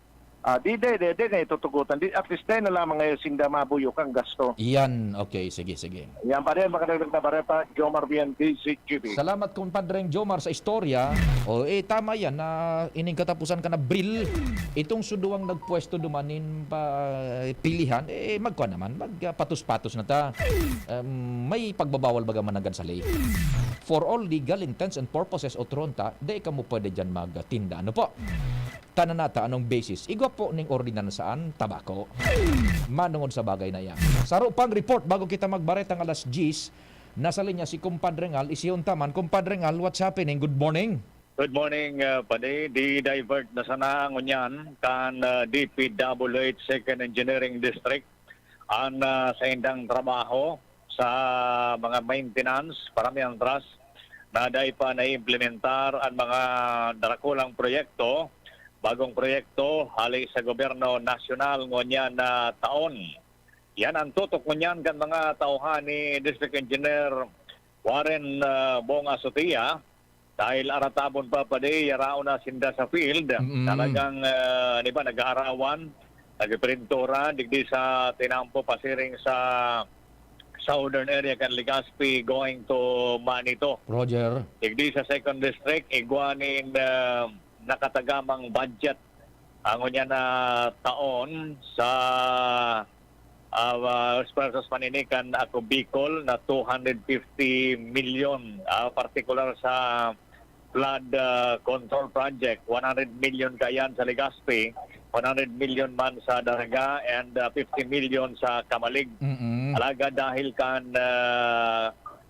di itutugutan. At least na lamang ngayon sinda mabuyok ang gasto. Yan, okay, sige. Yan pa rin, makadagdag na parepa, Jomar Bien, DCGB. Salamat kumpadreng Jomar sa istorya. Tama yan na ining katapusan ka na Bril. Itong suduwang nagpwesto dumanin pa pilihan, magkuha naman, magpatus-patus na ta. May pagbabawal baga managan sa lay. For all legal intents and purposes o tronta, di ka mo pwede dyan magtinda. Ano po? Tananata anong basis? Igwa po ning ordinansaan tabako. Manungod sa bagay na yan. Saro pang report bago kita magbaret ang alas 10. Nasa linya si Kumpadre Ngal, Isiyon Taman. Kumpadre Ngal, what's happening? Good morning. Good morning, Pade. Di-divert na sana ngunyan kan DPWH 2nd Engineering District ang sa indang trabaho sa mga maintenance, paramihan trust, na dahil pa na-implementar ang mga darakulang proyekto, bagong proyekto, hali sa gobyerno nasyonal ngunyan na taon. Yan ang tutok ngunyan kan mga tauhan ni District Engineer Warren Bong Asotia, dahil aratabon pa di yarao na sinda sa field. Talagang nag-aarawan, nagprintura, digdi sa tinampo pasiring sa southern area kan Legazpi going to Manito. Roger. Digdi sa second district, iguanin nakatagamang budget ang niya na taon sa Expressos Maninikan ako Bicol na 250 million, particular sa flood control project. 100 million kayan sa Legazpi, 100 million man sa Daraga, and 50 million sa Kamalig. Alaga dahil kan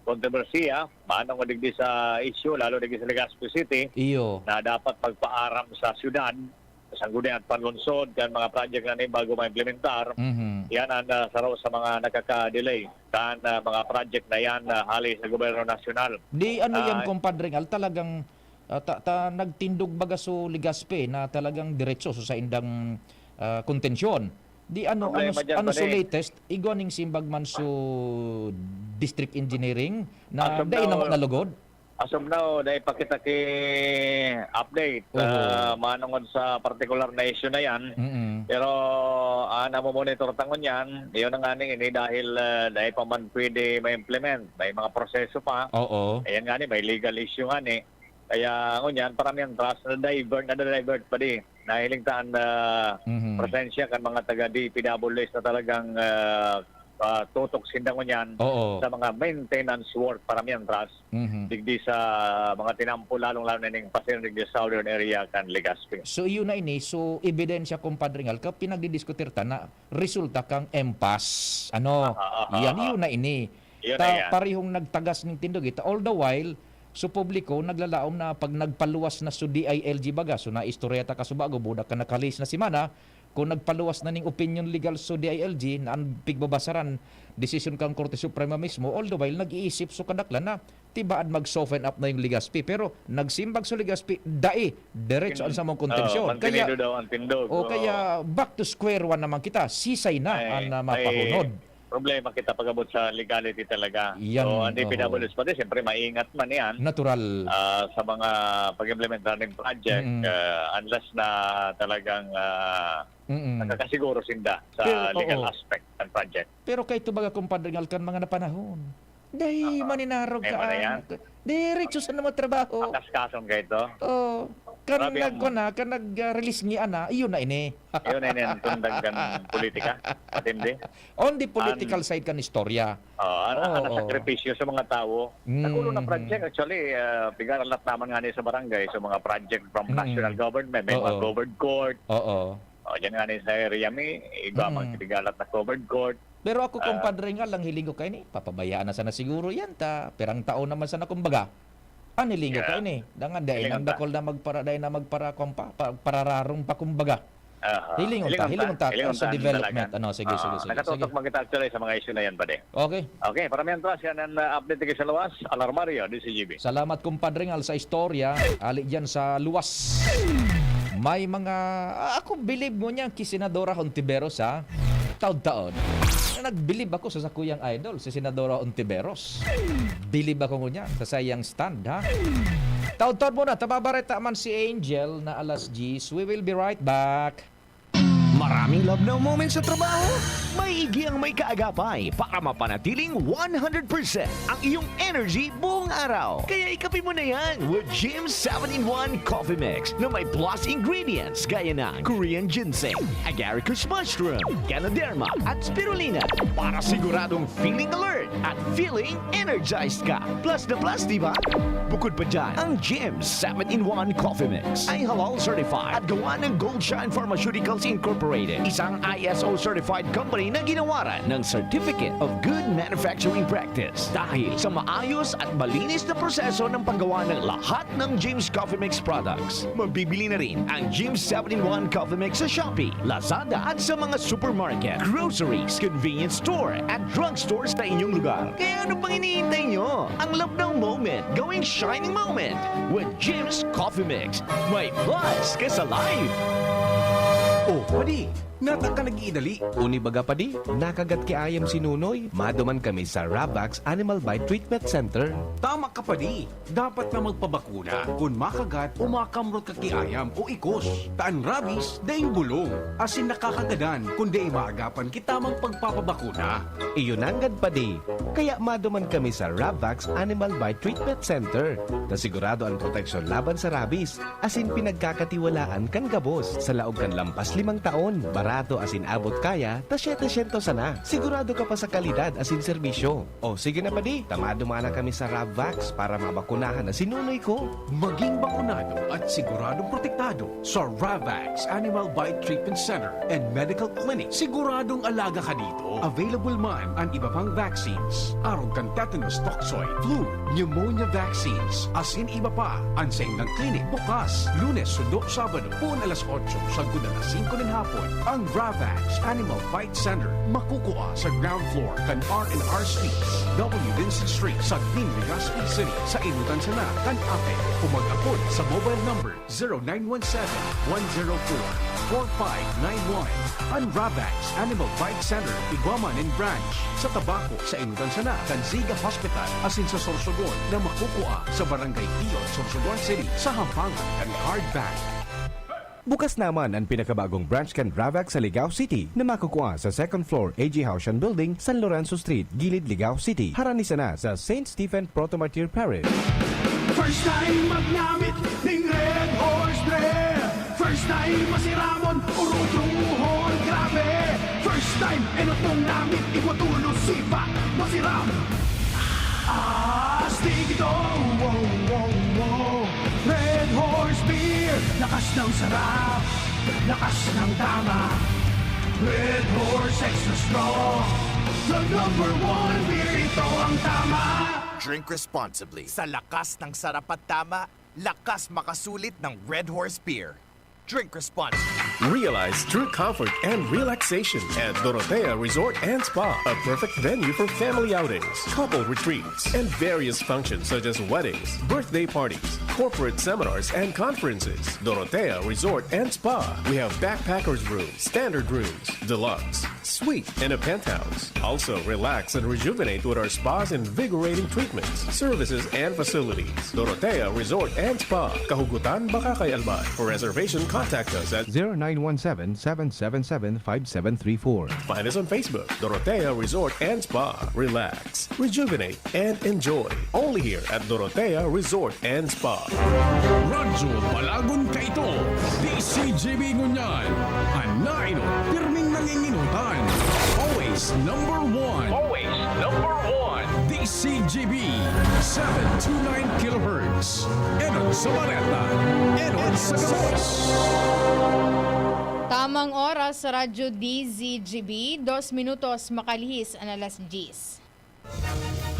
kontrobersiya, manong digdi sa issue, lalo digdi sa Legazpi City, na dapat pagpaaram sa syudad, sa sanggunian at panlunsod, kan mga project na bago ma-implementar. Yan ang saraw sa mga nakaka-delay kan mga project na yan hali sa gobyerno nasyonal. Di ano yan, compadre Al, talagang nagtindog baga so Legazpi na talagang diretso so sa indang kontensyon. Di ano so latest igwaning simbag man so district engineering na dai na nalugod. As of now, dahil pakita update manungod sa particular na issue na yan. Pero namomonitor tangon yan. Iyon ang aning ini dahil dahil pa man pwede ma-implement. May mga proseso pa. Ayan nga may legal issue nga ni. Kaya ngunyan, paramihan trust na divert pa di. Nahilingtaan presensya kan mga taga-DPWs na talagang tutok sindang ngunyan sa mga maintenance work, paramihan trust. Digdi sa mga tinampo, lalong-lalo na yung pasirin digdi sa southern area kan Legazpi. So yun na ini, so ebidensya compadre Ngal, ka pinagdidiskutir ta na resulta kang impasse. Yun na ini. Parihong nagtagas ng tindog ita. All the while, so publiko naglalaom na pag nagpaluwas na so DILG baga, so na istoryata ka subago, budak ka nakalis na si Mana, kung nagpaluwas na ning opinion legal so DILG na ang pigbabasaran decision kang Korte Suprema mismo, all the while nag-iisip so kadaklan na tibaan mag-soften up na yung Legazpi, pero nagsimbag so Legazpi diretso sa mong kontensyon. Kaya back to square one naman kita, sisay na ang mapahunod. Problema kita pagabot sa legality talaga. So, ang DPWs pati, siyempre maingat man yan. Natural. Sa mga pag-implementar ng project, unless na talagang nakakasiguro sinda sa legal aspect ng project. Pero kay ito baga compadre Ngal kan mga napanahon. Dahil maninarog ka. Diretso sa naman trabaho. Kaskason ka ito. Kan nag-release ni Ana, iyon na ini. Iyon na ini ang tundagan politika. Patindi. On the political side kan istorya. Sakripisyo sa mga tao. Nakulo na project. Actually, pigarat naman nga sa barangay sa mga project from national government. May mga covered court. Yan nga sa area mi. Iba mga pigarat na covered court. Pero ako compadre Ngal, lang hiling ko kayo ni. Papabayaan na sana siguro yan ta. Perang taon naman sana kumbaga. Nilingo kayo ni. Dangan dahil nang dakol na magpara kompa, parararong pa kumbaga. Hilingon ta sa development. Sige. Nakatutok magkita actually sa mga issue na yan pa din. Okay, paramihan trust yan ang update sa luwas. Alarmario, DCGB. Salamat compadre Ngal sa istorya. Ali dyan sa luwas. May mga, ako believe mo niya ki Senadora Hontiveros ha. Taon-taon. Nag-believe ako sa sakuyang idol, si Senadora Hontiveros. Believe ako niya sa sayang stand, ha? Taon-taon muna, tababareta man si Angel na alas G's. We will be right back. Maraming love now moments sa trabaho? May igi ang may kaagapay para mapanatiling 100% ang iyong energy buong araw. Kaya ikapin mo na yan with Jim's 7-in-1 Coffee Mix na may plus ingredients gaya ng Korean ginseng, agaricus mushroom, Ganoderma at spirulina para siguradong feeling alert at feeling energized ka. Plus na plus, di ba? Bukod pa dyan, ang Jim's 7-in-1 Coffee Mix ay halal certified at gawa ng Gold Shine Pharmaceuticals Incorporated Incorporated, isang ISO certified company na ginawaran ng Certificate of Good Manufacturing Practice dahil sa maayos at malinis na proseso ng paggawa ng lahat ng James Coffee Mix products. Mabibili na rin ang James 7-in-1 Coffee Mix sa Shopee, Lazada at sa mga supermarket, groceries, convenience store at drugstores sa inyong lugar. Kaya ano pang iniintay nyo? Ang love ng moment, going shining moment with James Coffee Mix. May plus ka sa life! Oh, padi, nata ka nag-iidali. Uni baga padi, nakagat ki ayam si Nunoy. Maduman kami sa Ravax Animal Bite Treatment Center. Tama ka padi, dapat na magpabakuna kung makagat o makamrot ka ki ayam o ikos. Taan rabies, daing bulong. Asin nakakagadan kung di maagapan kitamang pagpapabakuna. Iyon nanggad padi. Kaya maduman kami sa Ravax Animal Bite Treatment Center. Na sigurado ang proteksyon laban sa rabies. Asin pinagkakatiwalaan kan gabos sa laog kan lampas 5 taon. Barato asin abot kaya, ta 700 sana. Sigurado ka pa sa kalidad asin serbisyo. O sige na padi, tamadumana kami sa Ravax para mabakunahan na sinunoy ko. Maging bakunado at siguradong protektado sa Ravax Animal Bite Treatment Center and Medical Clinic. Siguradong alaga ka dito. Available man ang iba pang vaccines. Aron kan tetanus toxoid, flu, pneumonia vaccines. Asin iba pa, ang sa indang clinic bukas, Lunes, Sundo, Sabado, puon alas 8, sagod alas 5 ng hapon. Ang Ravax Animal Bite Center makukuha sa ground floor kan R&R Suites, W. Vincent Street sa Legazpi City sa Inutan Sana, kan Ape. Kumag-akod sa mobile number 0917-104-4591. Ang Ravax Animal Bite Center, Iguaman and Branch sa Tabaco sa Inutan Sana, kan Ziga Hospital, asin sa Sorsogon na makukuha sa Barangay Pion, Sorsogon City sa Hampangan, kan Hard Bank. Bukas naman ang pinakabagong branch kan Ravax sa Ligao City na makukuha sa second floor AG Haushan Building, San Lorenzo Street, Gilid, Ligao City. Haranisa na sa St. Stephen Protomartyr Parish. First time magnamit ng Red Horse Beer. First time masiramon, urutruhon, grabe. First time, enotong namit, iwatulo sipa, masiram. Astig ito, wow, wow, wow. Red Horse Beer, lakas ng sarap, lakas ng tama. Red Horse Extra Strong, the number 1 beer, ito ang tama. Drink responsibly. Sa lakas ng sarap at tama, lakas makasulit ng Red Horse Beer. Drink responsibly. Realize true comfort and relaxation at Dorotea Resort and Spa, a perfect venue for family outings, couple retreats, and various functions such as weddings, birthday parties, corporate seminars, and conferences. Dorotea Resort and Spa. We have backpackers rooms, standard rooms, deluxe, suite, and a penthouse. Also, relax and rejuvenate with our spa's invigorating treatments, services, and facilities. Dorotea Resort and Spa. Kahugutan, Bakakay, Albay. For reservation, contact us at 0917-777-5734. Find us on Facebook, Dorotea Resort and Spa. Relax, rejuvenate, and enjoy. Only here at Dorotea Resort and Spa. Radyo Balagon Kaito, DCGB Ngunyan, Anaino, pirming nanginginutan. Always number 1. Always number 1. DCGB, 729 kHz. Enon sa Bareta, Enon sa Gabos. Tamang oras sa Radyo DZGB, 2 minutos makalihis ang alas 10.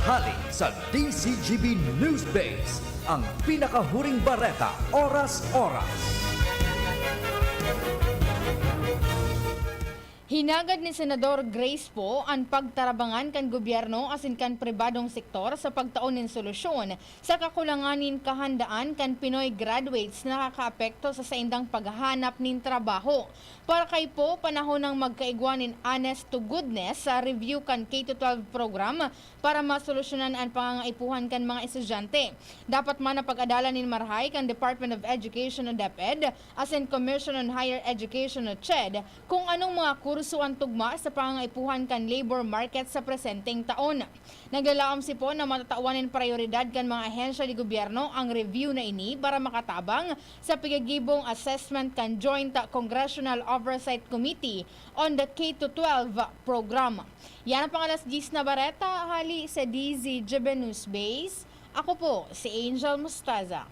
Hali sa DCGB News Base, ang pinakahuring bareta, oras-oras. Hinagad ni Senador Grace Poe ang pagtarabangan kan gobyerno asin kan pribadong sektor sa pagtaon ng solusyon sa kakulanganin kahandaan kan Pinoy graduates na nakakaapekto sa saindang paghahanap nin trabaho. Para kay Poe, panahon ng magkaigwanin honest to goodness sa review kan K-12 program para masolusyonan ang pangangaipuhan kan mga estudyante. Dapat man na pag-adalan nin marhay kan Department of Education o DepEd asin Commission on Higher Education o CHED kung anong mga kurso ang tugma sa pangangaipuhan kan labor market sa presenteng taon. Naglalaom si Poe na matatawanin prioridad kan mga ahensya ni gobyerno ang review na ini para makatabang sa pigagibong assessment kan Joint Congressional Oversight Committee on the K-12 program. Yan ang pangalas 10 na bareta, hali sa DZGB News Base. Ako po, si Angel Mustaza.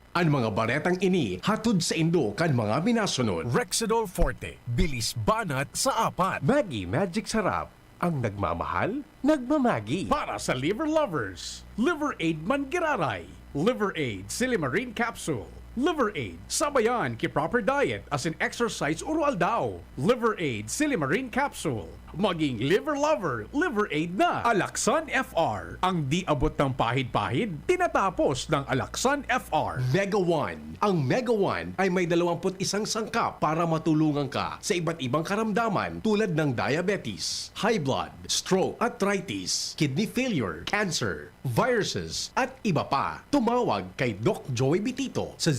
Ang mga baretang ini hatod sa Indo kan mga minasunod. Rexidol Forte, bilis banat sa apat. Maggie Magic Sarap, ang nagmamahal, nagmamagi. Para sa liver lovers, Liver Aid Mangiraray, Liver Aid Silimarine Capsule, Liver Aid sabayan ki proper diet as in exercise oral daw. Liver Aid Silimarine Capsule. Maging liver lover, Liver Aid na. Alaxan FR. Ang di abot ng pahid-pahid, tinatapos ng Alaxan FR. Mega One. Ang Mega One ay may 21 sangkap para matulungan ka sa iba't ibang karamdaman tulad ng diabetes, high blood, stroke, arthritis, kidney failure, cancer, viruses, at iba pa. Tumawag kay Doc Joey Bitito sa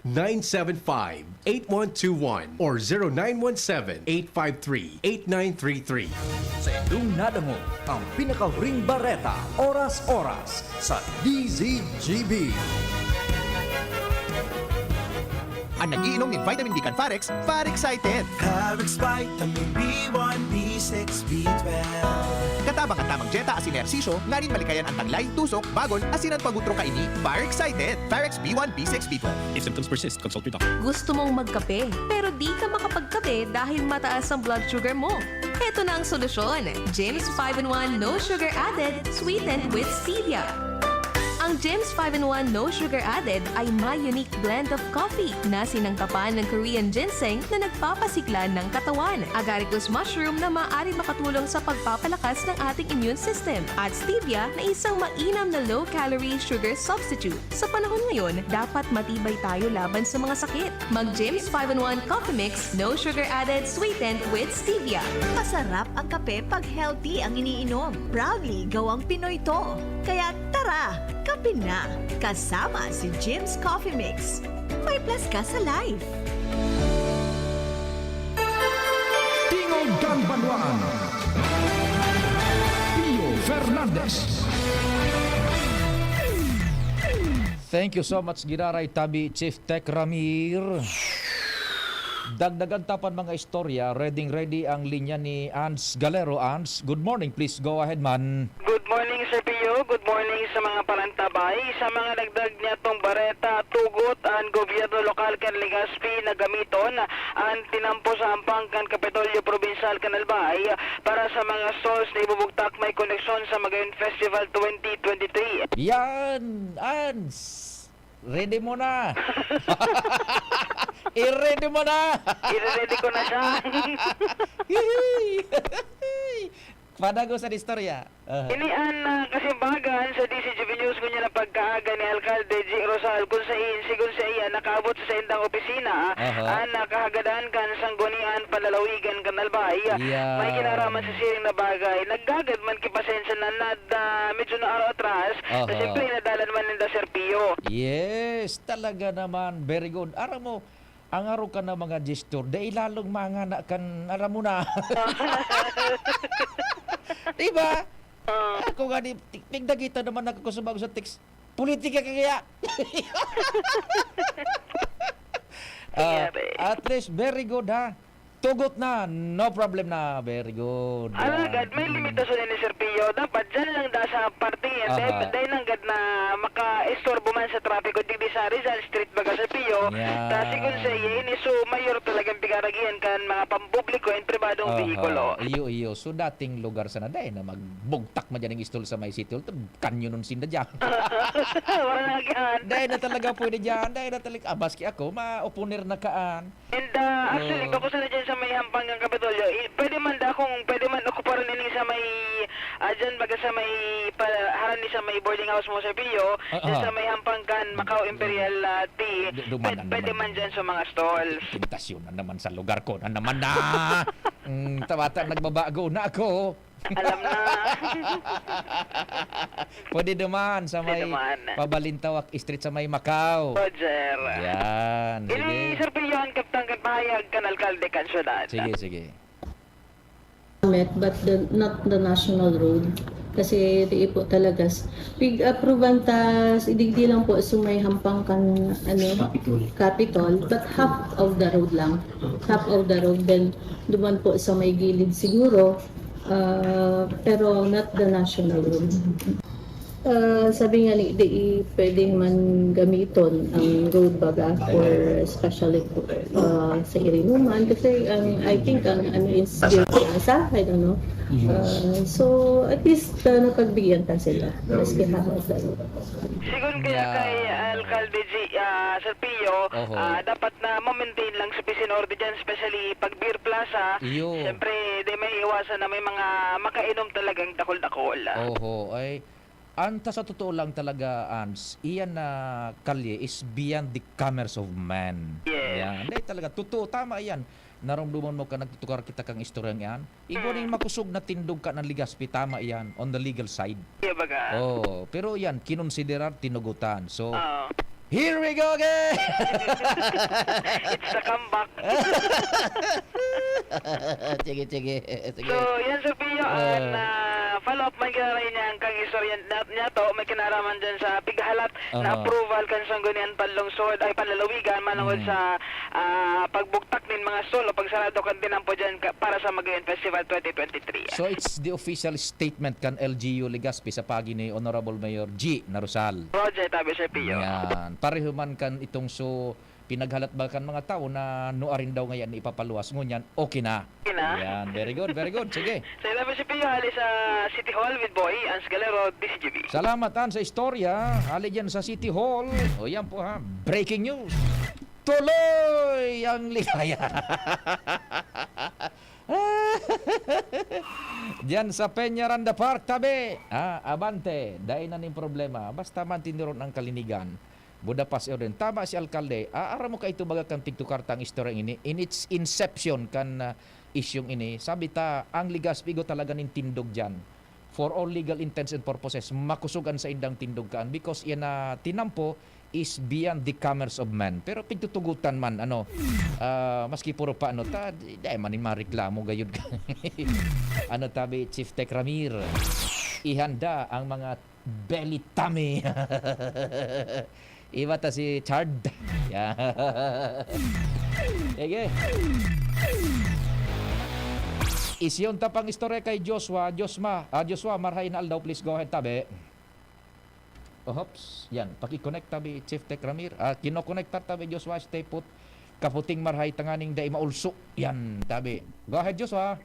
0998-975-8121 or 0917-853-8933. Sa inyong nadango ang pinakahuring bareta, oras-oras sa DZGB. Ang nagiinom ng vitamin D kan Farex, Farexcited. Farex Vitamin B1, B6, B12. Katabang at tamang jeta asin ersisyo, nganin malikayan ang taglay, tusok, bagon, asinan pagutro kaini, Farexcited. Farex B1, B6, B12. If symptoms persist, consult your doctor. Gusto mong magkape, pero di ka makapagkape dahil mataas ang blood sugar mo. Ito na ang solusyon. James 5-in-1 No Sugar Added, sweetened with stevia. Ang James 5-in-1 No Sugar Added ay may unique blend of coffee na sinangkapan ng Korean ginseng na nagpapasigla ng katawan, agaricus mushroom na maaari makatulong sa pagpapalakas ng ating immune system, at stevia na isang mainam na low-calorie sugar substitute. Sa panahon ngayon, dapat matibay tayo laban sa mga sakit. Mag James 5-in-1 Coffee Mix No Sugar Added, sweetened with stevia. Masarap ang kape pag healthy ang iniinom. Proudly gawang Pinoy to. Kaya tara, kape na. Kasama si Jim's Coffee Mix. May plus ka sa life. Tingog Kanbanwaan. Pio Fernandez. Thank you so much, Giraray Tabi, Chief Tech Ramir. Dagdagan tapan mga istorya, ready ang linya ni Ans Galero. Ans, good morning. Please go ahead, man. Good morning, Sir Pio. Good morning sa mga palantabay. Sa mga nagdag niya tong bareta, tugot ang gobyerno lokal kan Legazpi na gamiton ang tinampo sa hampang kan Kapitolyo Provincial kan Albay para sa mga stalls na ibubugtak may koneksyon sa Magayon Festival 2023. Yan, Ans. Ready mo na. I-ready mo na. I-ready ko na siya. Padago sa istorya. Ini ang kasimbagan sa DCGV News kunya na pagkaaga ni Alcalde G. Rosal kung sa iya nakaabot sa indang opisina ang nakahagadan kan sanggunian palalawigan kan Albay. May kinaraman sa siring na bagay. Naggagad man kipasensya na medyo na araw atras na siyempre nadalan man ninda Sir Pio. Yes, talaga naman. Very good. Aram mo, ang araw ka na mga gesture, dahil lalong mga anak kan, aram mo na. Diba? Ako nga di, pigdagita naman ako sa bago sa text. Politika kaya. At least, very good ha. Tugot na, no problem na. Very good. Alagad, may limitasyon ni Sir Pio. Dapat dyan lang da sa partiyan. Dahil nanggad na maka-estorbo man sa trapiko digdi sa Rizal Street baga Sir Pio. Kasi kung sa iya, ini so mayor talagang pigaragihan kan mga pampubliko and pribadong vehikulo. Iyo. So dating lugar sana dahil na magbugtak ma dyan ng istol sa may city hall. Kanyo nun sinda dyan. Wala nagyan. Dahil na talaga pwede dyan. Dahil na talaga, baski ako, ma-opunir na kaan. And actually, kapos na dyan sa may hampang ng Kapitolyo, pwede man ako parang ini sa may dyan baga sa may haran ni sa may boarding house mo Sir Pio, dyan sa may hampang kan Macau Imperial Tea, pwede man dyan sa mga stalls. Imitasyon na naman sa lugar ko na naman na. Tawata, nagbabago na ako. Alam na. Pwede naman sa may Pabalintawak Street sa may Macau. Roger. Yan. Ini Sir Pio ang kaptang pahayag kan alkalde kan syudad. Sige. But not the national road. Kasi di po talaga pig-approvean tas idigdi lang po sumay hampang kan Capitol, but half of the road lang. Half of the road, then duman po sa may gilid siguro, pero not the national road. Sabi nga ni, di pwedeng man gamiton ang road baga for especially sa irinuman kasi I think ang ano is beer plaza, I don't know. So at least napagbigyan ta sila maski hapon sa Sigun kaya kay Alcalde G, Sir Pio, dapat na ma-maintain lang sufficient order dyan, especially pag beer plaza. Siyempre, di may iwasan na may mga makainom talagang dakol-dakol. Ay anta sa totoo lang talaga, Ans, iyan na kalye is beyond the commerce of man. Yan. Hindi talaga, totoo, tama yan. Naramdaman mo ka, nagtutukar kita kang istoryang yan. Igo rin makusog na tindog ka ng Ligaspi, tama yan, on the legal side. Baga. Pero yan, kinonsiderar tinugutan. So, here we go again! It's the comeback. Sige. So, yan Sir Pio, follow-up man kinaray niya ang kang istorya niya to, may kinaraman dyan sa pighalat na approval kan sanggunian panlungsod ay panlalawigan manungod sa pagbuktak nin mga solo pagsarado kan tinampo dyan para sa Magayan Festival 2023. So, it's the official statement kan LGU Ligaspi sa pagi ni Honorable Mayor G. Narusal. Roger, tabi Sir Pio. Yan. Pareho man kan itong pinaghalat ba kan mga tao na nuarin daw ngayon ipapaluwas ngunyan, okay na. Yan, very good. Sige. Sa ilaban si Pio, hali sa City Hall with Boy, Ans Galero, DCGB. Salamat sa istorya. Hali dyan sa City Hall. O yan po ha, breaking news. Tuloy ang ligaya. Diyan sa Peñaranda Park, tabi. Abante, dahil na ning problema. Basta man tiniron ang kalinigan. Budapas rin. Tama si Alkalde. Aram mo ka ito baga kang tigtukartang istorya ini. In its inception kan isyong ini. Sabi ta, ang Ligaspi go talaga ning tindog dyan. For all legal intents and purposes, makusugan sa indang tindog kaan. Because yan na tinampo is beyond the commerce of man. Pero pagtutugutan man, maski puro pa, dahil manin mareklamo gayud ka. Tabi, Chief Tech Ramir, ihanda ang mga belly tummy. Iba ta si Chard. Ege. Isyon tapang istorya kay Joshua. Joshua, marhain aldaw, please go ahead, tabi. Hops, yan. Paki-connect tabi, Chief Tech Ramir. Kino-connect tabi, Joshua, stay put. Kaputing marhay tanganing daay maulso. Yan, tabi. Go ahead, Joshua.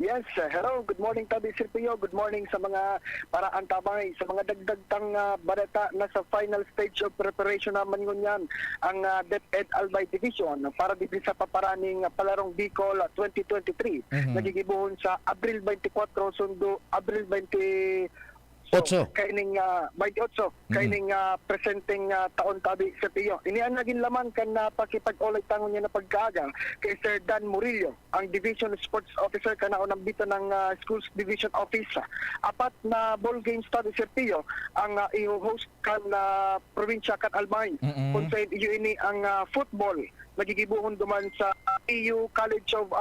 Yes, hello. Good morning, Tabi Sir Pio. Good morning sa mga paraan tabay, sa mga dagdagtang bareta na sa final stage of preparation naman ngunyan ang DepEd Albay Division para dito sa paparaning palarong Bicol 2023. Nagigibuhon sa Abril 24 sundo Abril 20 kaining 28 kaining presenting taon tabi sa Pio. Inian naging laman kan pakipag-olay tangon niya na pagkaaga kay Sir Dan Murillo, ang Division Sports Officer kanaon ng bita ng Schools Division Office. Apat na ball games tabi sa Pio ang i-host kan probinsya kan Albay. Kung sa iyo ini ang football nagigibuhon duman sa EU College of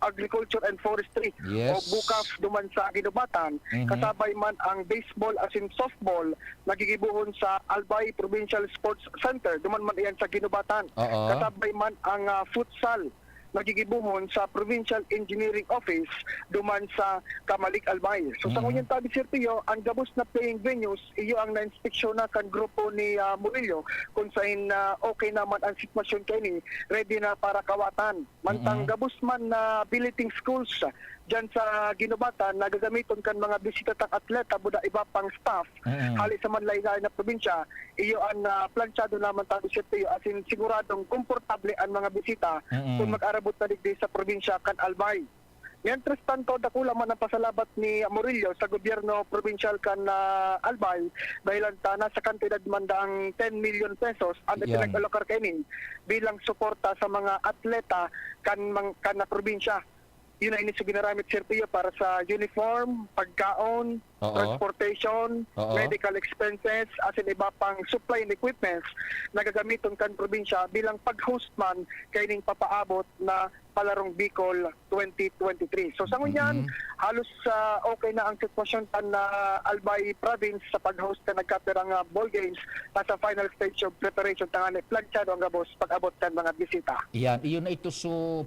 Agriculture and Forestry o Bukaf duman sa Ginubatan. Kasabay man ang baseball as in softball nagigibuhon sa Albay Provincial Sports Center duman man iyan sa Ginubatan. Kasabay man ang futsal nagigibuhon sa Provincial Engineering Office duman sa Kamalik Albay. So sa ngunyan tabi Sir Pio, ang gabos na playing venues iyo ang na-inspeksyon na kan grupo ni Murillo kung saan okay naman ang sitwasyon kay ni ready na para kawatan. Mantang gabos man na billeting schools dyan sa Ginubatan, nagagamiton kan mga bisita tang atleta buda iba pang staff hali sa manlaylay na probinsya, iyo ang planchado naman tabi Sir Pio as in siguradong komportable ang mga bisita kung mag-arabot na digdi sa probinsya kan Albay. Mientras tanto, dakula man ang pasalabat ni Murillo sa gobyerno provincial kan Albay dahil nasa kantidad man daang 10 million pesos ang pinag-alokar kainin bilang suporta sa mga atleta kan na probinsya. Yun ay inis ginaramit Sir Pio para sa uniform, pagkaon, transportation, medical expenses, as in iba pang supply and equipments na gagamiton kan probinsya bilang pag-host man kaining papaabot na palarong Bicol 2023. So sa ngunyan, halos okay na ang sitwasyon tan na Albay Province sa pag-host na nagkapirang ball games nasa final stage of preparation tangani planchado ang gabos pag-abot kan mga bisita. Iyon na ito so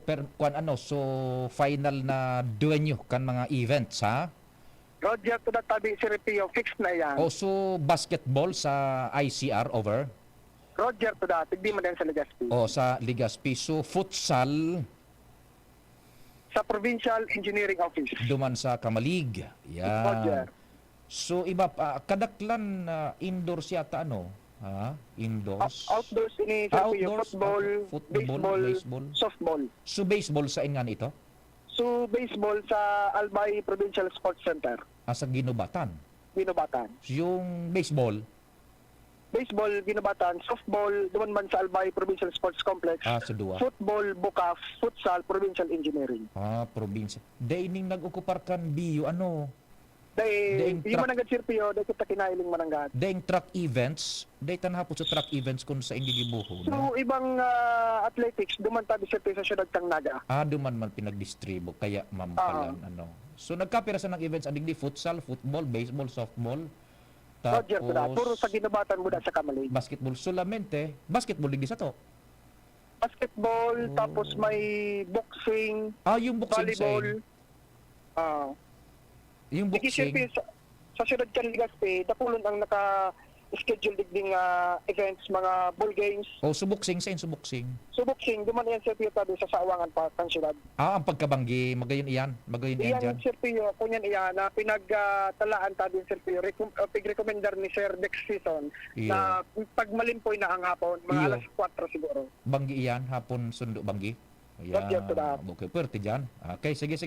final na duenyo kan mga events ha. Roger to the tabi Sir Pio, fixed na yan. Also, basketball sa ICR, over. Roger to that, hindi mo din sa Legazpi. O, sa Legazpi. So, futsal, Sa Provincial Engineering Office. duman sa Kamalig. Roger. Yan. So, iba pa, kadaklan indoors yata, ano? Ha? Indoors? Outdoors ini Sir Pio, Outdoors, football, football, baseball, softball. So, baseball sa ingan ito? So, baseball sa Albay Provincial Sports Center, Sa Ginubatan. Binubatan. Yung baseball, Baseball, Binubatan. Softball, duman man sa Albay Provincial Sports Complex. sa duwa. Football, Bukaf. Futsal, Provincial Engineering. Probinsya. Daining nag-ukupar kan biyo, ano? Dahil, Daing yung manangad Sir Pio, dahil kita kinailing manangad. Daing track events, dahi tanhapon sa track events kung sa hindi gibuho. No? So, ibang athletics, duman tabi Sir Pio sa syudad Tang Naga. Duman man pinag-distribute, kaya mamahalan, ano. So, nagkapira sa ng events, adig di futsal, football, baseball, softball. Roger, puro sa ginubatan mo sa Kamalig. Basketball solamente, basketball digdi sa to. Basketball, tapos may boxing, yung boxing volleyball. Yung boxing. Sa syudad kan Legazpi, dapulon ang naka-schedule digding events, mga ball games. So boxing, sa boxing. So boxing, duman yan Sir Pio tabi sa Sawangan pa, kan syudad. Ang pagkabanggi, magayon iyan Iyan dyan. Sir Pio, kunyan iyan na pinagtalaan tabi Sir Pio, pig-recommendar ni Sir Dex Season na pagmalimpoy na ang hapon, mga alas 4 siguro. Banggi iyan, hapon sundo banggi. Roger to that. Okay, pwerte dyan. Okay, sige.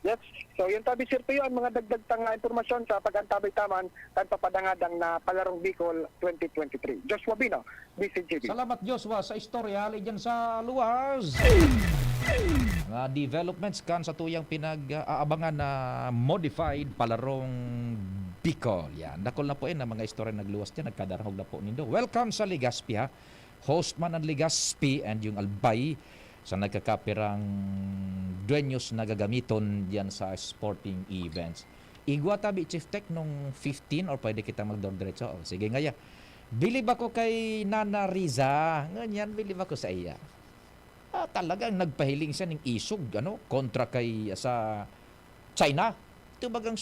Yes. So yun tabi Sir Pio, ang mga dagdag tang impormasyon sa pag-antabay taman kan papadangadang na Palarong Bicol 2023. Joshua Bino, BCGB. Salamat Joshua sa istorya ali dyan sa luwas. Mga developments kan sa tuyang pinag-aabangan na modified Palarong Bicol. Yan, dakol na po na mga istorya nagluwas dyan, nagkadarahog na po nindo. Welcome sa Legazpi, ha. Host man ang Legazpi and yung Albay sa nagkakapirang duenyos na gagamiton diyan sa sporting events. Igwa tabi Chief Tech nung 15 or pwede kita magdor-diretso. Sige nga ya. Bilib ako kay Nana Riza. Ganyan, bilib ako sa iya. Talagang nagpahiling siya ng isog kontra kay sa China. Ito bagang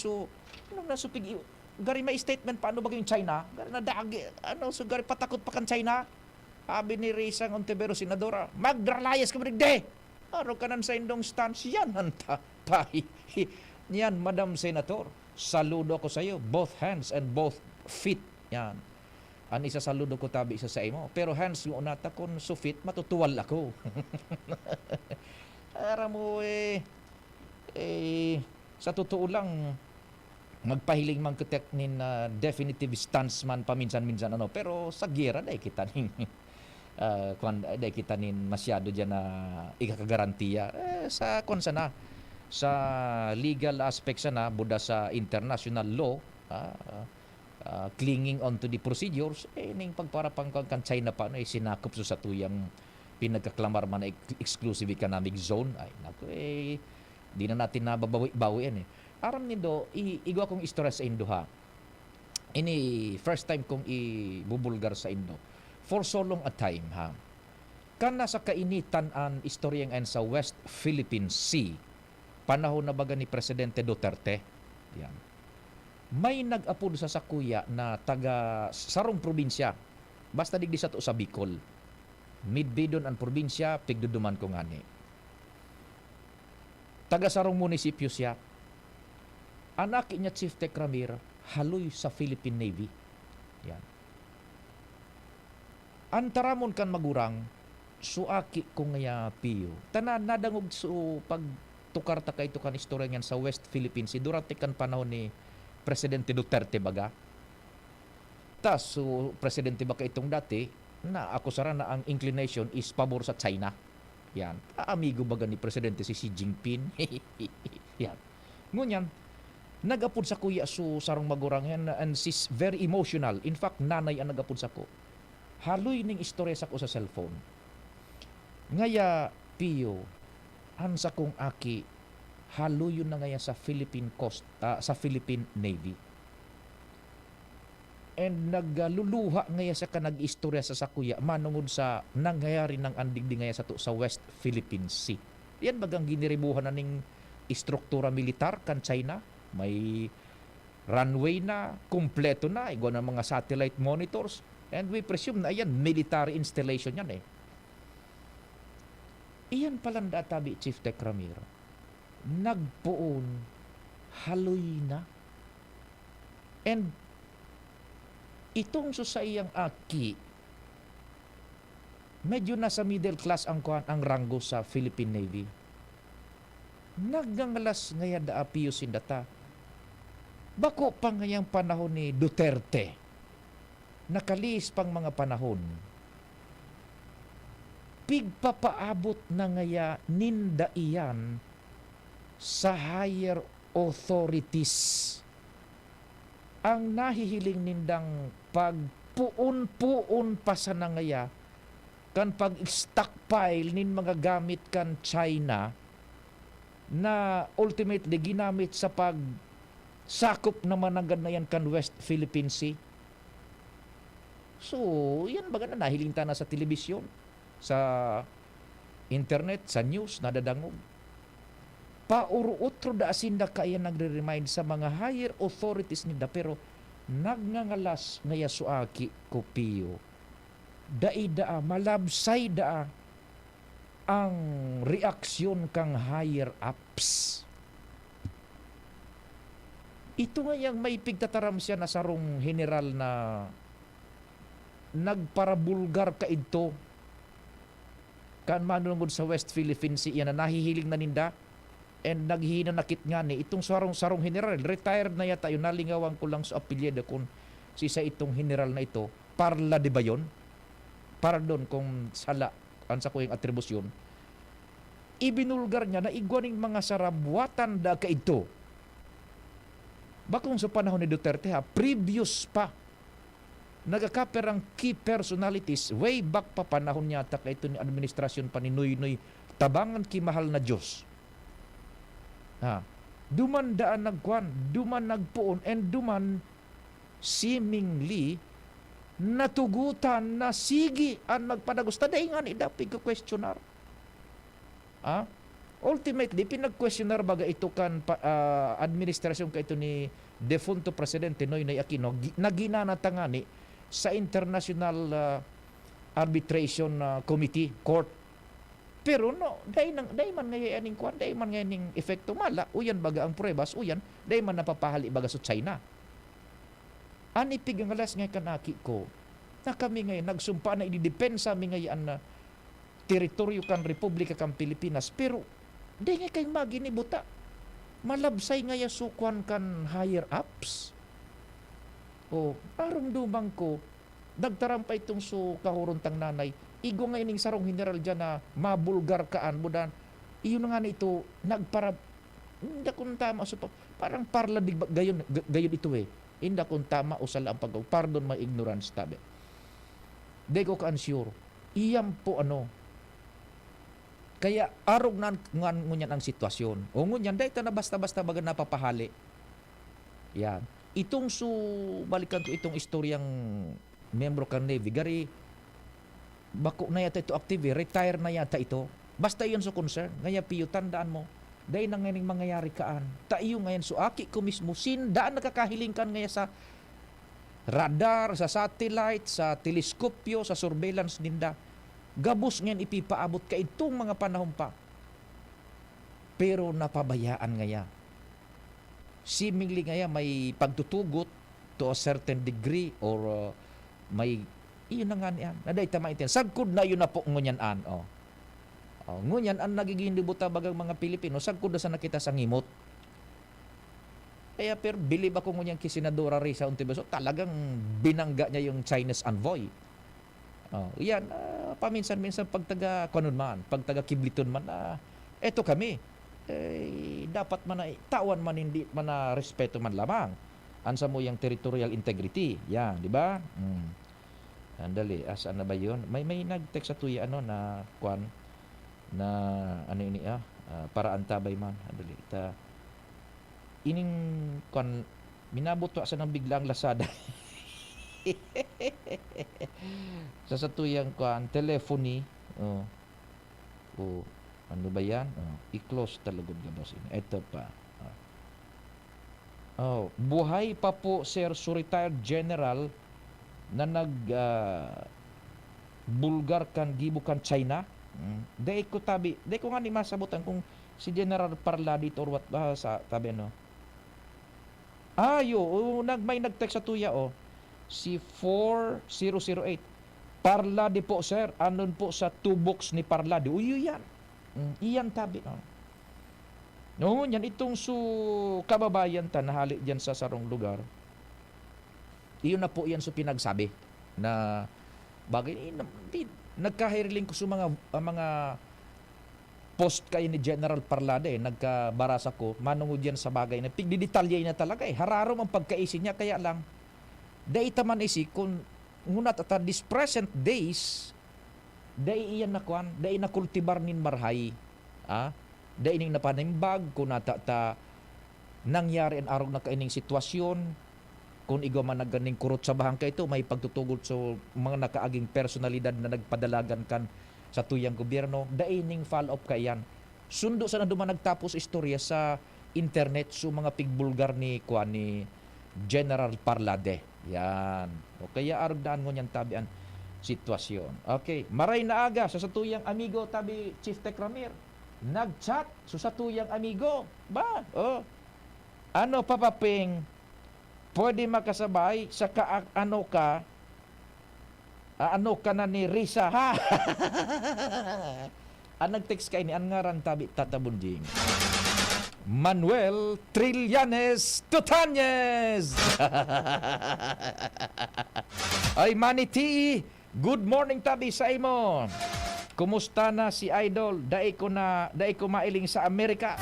nasupig gari may statement paano bagay yung China? Gari na dagi gari patakot pa kan China. Sabi ni Risa Ontiveros, Senadora, magdralayas ka maligde! Araw ka nan sa indong stance yan, hanta. Yan, Madam Senator, saludo ko sa iyo, both hands and both feet. Yan. Isa saludo ko tabi isa sa imo. Pero hands yung unata kon so feet, matutuwal ako. Ara mo sa totoo lang, magpahiling man kutek nin definitive stance man paminsan-minsan pero sa gira dahil kita ning dahil kita nin masyado dyan na ikakagarantiya sa konsana sa legal aspects na buda sa international law clinging on to the procedures ning pagparapang kan China pa sinakop sa tuyang pinagkaklamar man na exclusive economic zone ay naku di na natin nababawi yan aram nindo igwa kong istorya sa Indo ha ini first time kong ibubulgar sa Indo for so long a time ha kan nasa kainitan ang istoryang sa West Philippine Sea panahon na baga ni Presidente Duterte yan may nag-apod sa sakuya na taga sarong probinsya basta digdi sa to sa Bicol midbidon ang probinsya pigduduman ko ngani taga sarong munisipyo siya anak niya Chief Tech Ramir haloy sa Philippine Navy yan antaramon kan magurang suaki ko ngaya piyo tanan nadangog so pag tukar ta kay kan istorya ngan sa West Philippines durante kan panahon ni Presidente Duterte baga tas so presidente ba itong dati na ako sara na ang inclination is pabor sa China yan amigo baga ni Presidente si Xi Jinping yan ngunyan nagapod sa kuya so sarong magurang yan and she's very emotional in fact nanay ang nagapod sa ko haloy ning istorya sa ko sa cellphone. Ngaya, Pio, ansa kong aki, haloy yun na ngaya sa Philippine Coast, sa Philippine Navy. And nagluluha ngaya sa kanag-istorya sa sakuya, manungod sa nangyayari ng andigdi ngaya sa to sa West Philippine Sea. Yan bagang giniribuhan na ning istruktura militar kan China, may runway na, kumpleto na, igwa ng mga satellite monitors, and we presume na yan, military installation yan eh. Iyan palang databi, Chief Tech Ramiro. Nagpuon, haloy na. And itong susayang aki, medyo nasa middle class ang ranggo sa Philippine Navy. Nagngangalas ngaya da apiyos in data. Bako pa ngayang panahon ni Duterte. Nakalis pang mga panahon. Pigpapaabot na ngaya ninda iyan sa higher authorities. Ang nahihiling nindang pagpuon-puon pa sa nangaya kan pag-stockpile nin mga gamit kan China na ultimately ginamit sa sakop naman agad na yan kan West Philippine Sea. So, yan baga na nahiling ta na sa telebisyon, sa internet, sa news, nadadangog. Pauro-utro da asinda kaya nagre-remind sa mga higher authorities nila pero nagngangalas ngaya suaki kopiyo. Daida malabsay da ang reaksyon kang higher ups. Ito nga yung may pigtataram siya na sarong general na nagparabulgar ka ito kan manungod sa West Philippine Sea yan na nahihiling na ninda and naghihinanakit nga ni itong sarong general, retired na yata yun, nalingawan ko lang sa apelyido kung sisa itong general na ito, Parla de ba yun? Pardon kung sala ang sa ko yung atribusyon. Ibinulgar niya na igwaning mga sarabwatan da ka ito. Bakong sa panahon ni Duterte previous pa nagakaper ang key personalities way back pa panahon niya ta ito ni administrasyon pa ni Noynoy tabangan ki mahal na Diyos. Duman daan nagkuhan, duman nagpuon, and duman seemingly natugutan na sige ang magpadagusta. Dahil nga ni dapig ka questioner. Ultimately, pinag-questioner baga ito kan administrasyon ka ito ni defunto Presidente Noynoy Aquino na ginanatangani sa International Arbitration Committee, Court. Pero no, dahil man ngayon aning kwan, dahil man ngayon efekto mala, uyan baga ang pruebas, uyan, dahil man napapahali baga sa China. Anipig ang alas ngayon kanaki ko, na kami ngayon nagsumpa na ididepensa mi ngayon na teritoryo kan Republika kan Pilipinas, pero dahil ngayon kayong maginibuta, malabsay ngayon sukwan kan higher ups. O, arong dumang ko, nagtaram pa itong kahuruntang nanay, igo nga ining sarong general dyan na mabulgar kaan mo dan. Iyon nga na ito, hindi kung tama. So, parang parla gayon ito eh. Hindi kung tama o sala ang pag-aw. Pardon my ignorance, tabi. Di ko ka-unsure. Iyam po Kaya arog na ngunyan ang sitwasyon. O ngunyan, dahil na basta-basta baga napapahali. Yan. Itong balikan ko itong istoryang membro kang Navy. Gari, bako na yata ito active, retire na yata ito. Basta yun sa concern. Ngaya piyo, tandaan mo, dahil na ngayon mangyayari kaan. Tayo ngayon, aki ko mismo, sindaan nakakahiling kan ngaya sa radar, sa satellite, sa teleskopyo, sa surveillance ninda. Gabos ngayon ipipaabot ka itong mga panahon pa. Pero napabayaan ngaya. Seemingly ngaya may pagtutugot to a certain degree or may iyon na nga niyan. Naday tama ito. Sagkod na yun na po ngunyan an. Ngunyan ang nagiging libuta bagang mga Pilipino. Sagkod na sa nakita sa ngimot. Kaya pero believe ako ngunyan kay Senadora Risa Ontiveros. Talagang binangga niya yung Chinese envoy. Yan. Paminsan-minsan pagtaga kanon man. Pagtaga kibliton man. Eto kami. Dapat man na tawan man hindi man na respeto man lamang. Ansa mo yung territorial integrity. Yan. Di ba? Andali, asaan na ba yun? May nag-text sa tuya na kwan na ini para antabay man. Andali, ining kwan minabot sa nang biglang lasada. sa tuyang kwan telephony. Ano ba yan? I-close talagod gabos. Ito pa. Buhay pa po Sir retired general na bulgar kan gibukan China. Dahil ko nga ni masabutan kung si General Parladi or what sa tabi ano. May nag-text sa tuya si 4008. Parladi po sir, anon po sa 2 books ni Parladi. Yan. Iyan tabi yan itong kababayan ta nahali diyan sa sarong lugar. Iyon na po yan pinagsabi na bagay nagkahiriling ko sa mga post kay ni General Parlade, nagkabarasa ko manungod yan sa bagay na pigdidetalye na talaga hararom ang pagkaisi niya, kaya lang dahil taman isi kung ngunat at this present days dahil iyan nakuan, dahil nakultibar nin marhay dahil ining napanimbag kung natata nangyari ang arog na kaining sitwasyon, kung igaw man naganing kurot sa bahangka ito, may pagtutugod sa mga nakaaging personalidad na nagpadalagan kan sa tuyang gobyerno, daining follow-up kayan. Sundo sa naduman nagtapos istorya sa internet sa mga pigbulgar ni General Parlade. Yan. O kaya arugdaan mo niyan tabian sitwasyon. Okay. Maray na aga sa tuyang amigo tabi Chief Tech Ramir. Nag-chat sa tuyang amigo. Ano papaping pwede makasabay sa ano ka na ni Risa ha. Nag-text kay ni ang ngaran tabi tatabunding Manuel Trillanes Tutanyes. Ay Maniti, good morning tabi sa imo. Kumusta na si Idol? Dai ko mailing sa Amerika.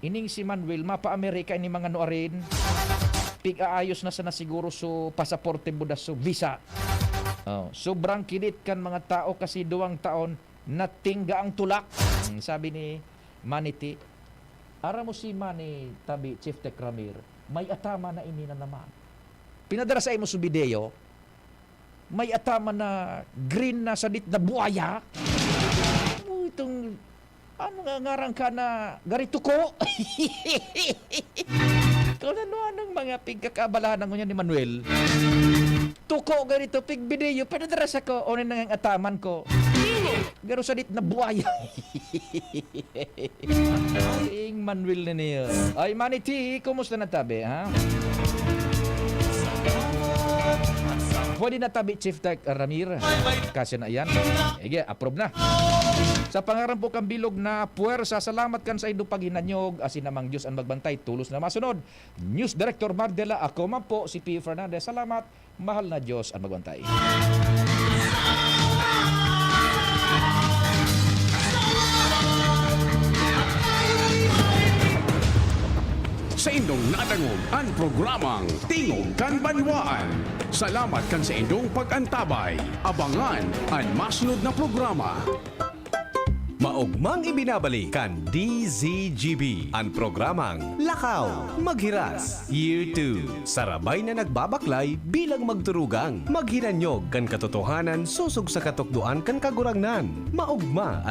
Ining si Manuel mapa-Amerika ini mga nuarin. Pig-aayos na sana siguro so pasaporte mo da so visa. Sobrang kilit kan mga tao kasi 2 taon natingga ang tulak. Sabi ni Maniti. Ara mo si Manny tabi Chief Tech Ramir, may atama na ini na naman. Pinadala sa imo sa video. May atama na green na sadit na buaya. Itong ano nga ngarang ka na garito ko. Kung ano-anong mga pigkakabalahan ng ni Manuel. Tuko ganito pig video, pinadala sa ko onin nang ataman ko. Garo sadit na buaya. Ay, Manuel na niyo. Ay, Maniti, kumusta na tabi, ha? Pwede na tabi Chief Tech Ramir. Kasi na yan. Sige, approve na. Sa pangaran po kang bilog na puwersa, salamat kan sa inyong paghinanyog. Asin namang Diyos ang magbantay, tulos na masunod. News Director Mardela, ako man po si P. Fernandez. Salamat, mahal na Diyos ang magbantay. Sa indong natangog ang programang Tingog kan Banwaan. Salamat kan sa indong pag-antabay. Abangan ang masunod na programa. Maugmang ibinabalik kan DZGB ang programang Lakaw, Maghiras, Year 2. Sarabay na nagbabaklay bilang magturugang. Maghiranyog kan katotohanan susog sa katukduan kan kagurangnan. Maugma as